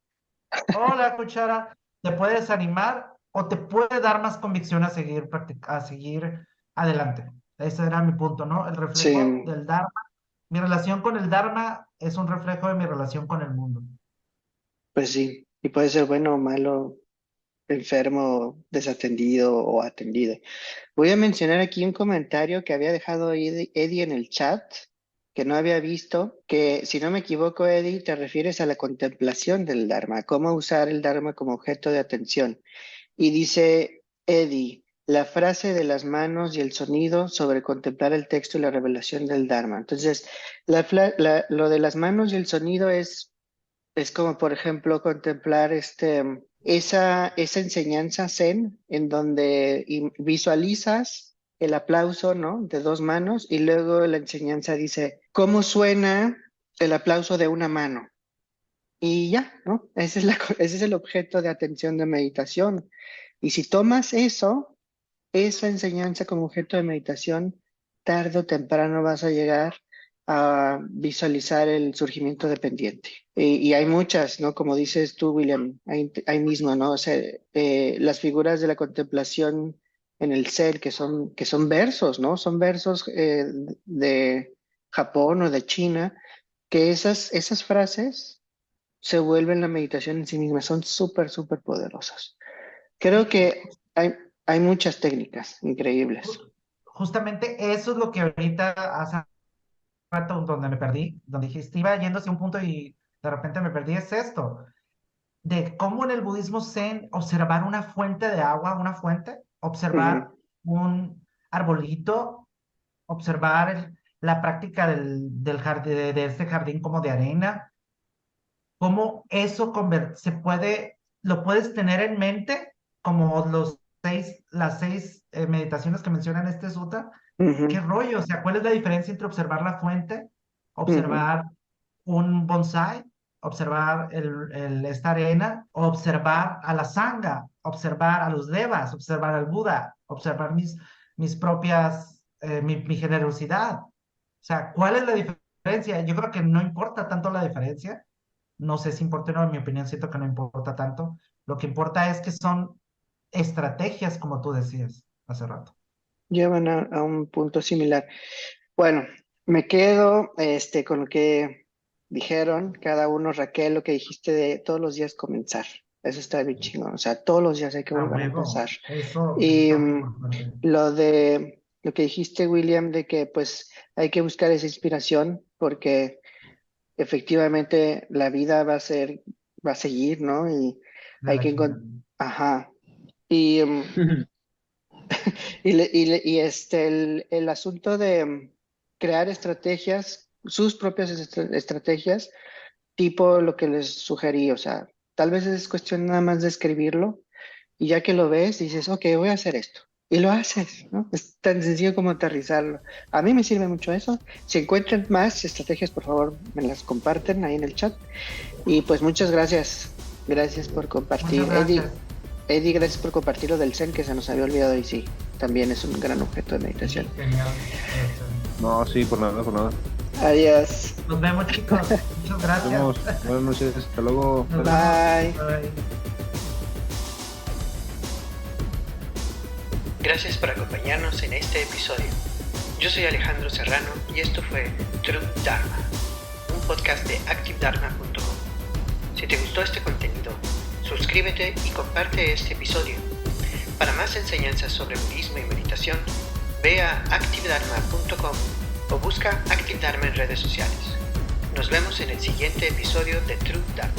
[SPEAKER 4] Hola, cuchara. Te puede desanimar o te puede dar más convicción a seguir adelante. Ese era mi punto, ¿no? El reflejo
[SPEAKER 2] Sí,
[SPEAKER 4] del Dharma. Mi relación con el Dharma es un reflejo de mi relación con el mundo.
[SPEAKER 2] pues sí, y puede ser bueno o malo, enfermo, desatendido o atendido. Voy a mencionar aquí un comentario que había dejado Eddie en el chat, que no había visto, que si no me equivoco, Eddie, te refieres a la contemplación del Dharma, cómo usar el Dharma como objeto de atención. Y dice Eddie, la frase de las manos y el sonido sobre contemplar el texto y la revelación del Dharma. Entonces, lo de las manos y el sonido es como, por ejemplo, contemplar esa enseñanza zen en donde visualizas el aplauso, ¿no? De dos manos y luego la enseñanza dice, ¿cómo suena el aplauso de una mano? Y ya, ¿no? Ese es el objeto de atención de meditación. Y si tomas esa enseñanza como objeto de meditación, tarde o temprano vas a llegar a visualizar el surgimiento dependiente. Y hay muchas, ¿no? Como dices tú, William, hay mismo, ¿no? O sea, las figuras de la contemplación en el ser, que son versos, ¿no? Son versos de Japón o de China, que esas frases se vuelven la meditación en sí misma, son súper, súper poderosas. Creo
[SPEAKER 4] Sí,
[SPEAKER 2] que hay muchas técnicas increíbles.
[SPEAKER 4] justamente eso es lo que ahorita hace rato donde me perdí, donde dijiste, iba yendo hacia un punto y de repente me perdí, es esto, de cómo en el budismo zen observar una fuente de agua, una fuente, observar
[SPEAKER 2] Ujú,
[SPEAKER 4] un arbolito, observar la práctica del jardín, de este jardín como de arena, cómo eso lo puedes tener en mente, como los las seis meditaciones que mencionan este sutta.
[SPEAKER 2] Ujú,
[SPEAKER 4] ¿Qué rollo? O sea, ¿cuál es la diferencia entre observar la fuente, observar un bonsai, observar esta arena, observar a la sangha, observar a los devas, observar al Buda, observar mis propias, mi generosidad? O sea, ¿cuál es la diferencia? Yo creo que no importa tanto la diferencia. No sé si importa o no, en mi opinión siento que no importa tanto. Lo que importa es que son estrategias, como tú decías hace rato.
[SPEAKER 2] Llevan a un punto similar. Bueno, me quedo con lo que dijeron cada uno, Raquel, lo que dijiste de todos los días comenzar. Eso está bien chingón. O sea, todos los días hay que
[SPEAKER 4] A
[SPEAKER 2] volver a
[SPEAKER 4] huevo,
[SPEAKER 2] empezar.
[SPEAKER 4] eso
[SPEAKER 2] Y
[SPEAKER 4] está muy importante.
[SPEAKER 2] lo que dijiste, William, de que pues hay que buscar esa inspiración porque efectivamente la vida va a seguir, ¿no? Y
[SPEAKER 4] De
[SPEAKER 2] hay
[SPEAKER 4] la
[SPEAKER 2] que
[SPEAKER 4] chingada.
[SPEAKER 2] encontrar, ajá. Y, el asunto de crear estrategias, sus propias estrategias, tipo lo que les sugerí, o sea, tal vez es cuestión nada más de escribirlo y ya que lo ves, dices, ok, voy a hacer esto. Y lo haces, ¿no? Es tan sencillo como aterrizarlo. A mí me sirve mucho eso. Si encuentran más estrategias, por favor, me las comparten ahí en el chat. Y pues muchas gracias. Gracias por compartir.
[SPEAKER 4] Muchas gracias.
[SPEAKER 2] Eddie, gracias por compartir lo del Zen que se nos había olvidado y sí, también es un gran objeto de meditación.
[SPEAKER 4] Genial.
[SPEAKER 5] No, sí, por nada, por nada.
[SPEAKER 2] Adiós.
[SPEAKER 4] Nos vemos, chicos. Muchas gracias.
[SPEAKER 5] Nos vemos. Buenas noches. Hasta luego.
[SPEAKER 4] Nos
[SPEAKER 2] Bye.
[SPEAKER 4] vemos. Bye.
[SPEAKER 1] Gracias por acompañarnos en este episodio. Yo soy Alejandro Serrano y esto fue True Dharma, un podcast de ActiveDharma.com. Si te gustó este contenido, suscríbete y comparte este episodio. Para más enseñanzas sobre budismo y meditación, ve a ActiveDharma.com o busca Active Dharma en redes sociales. Nos vemos en el siguiente episodio de True Dharma.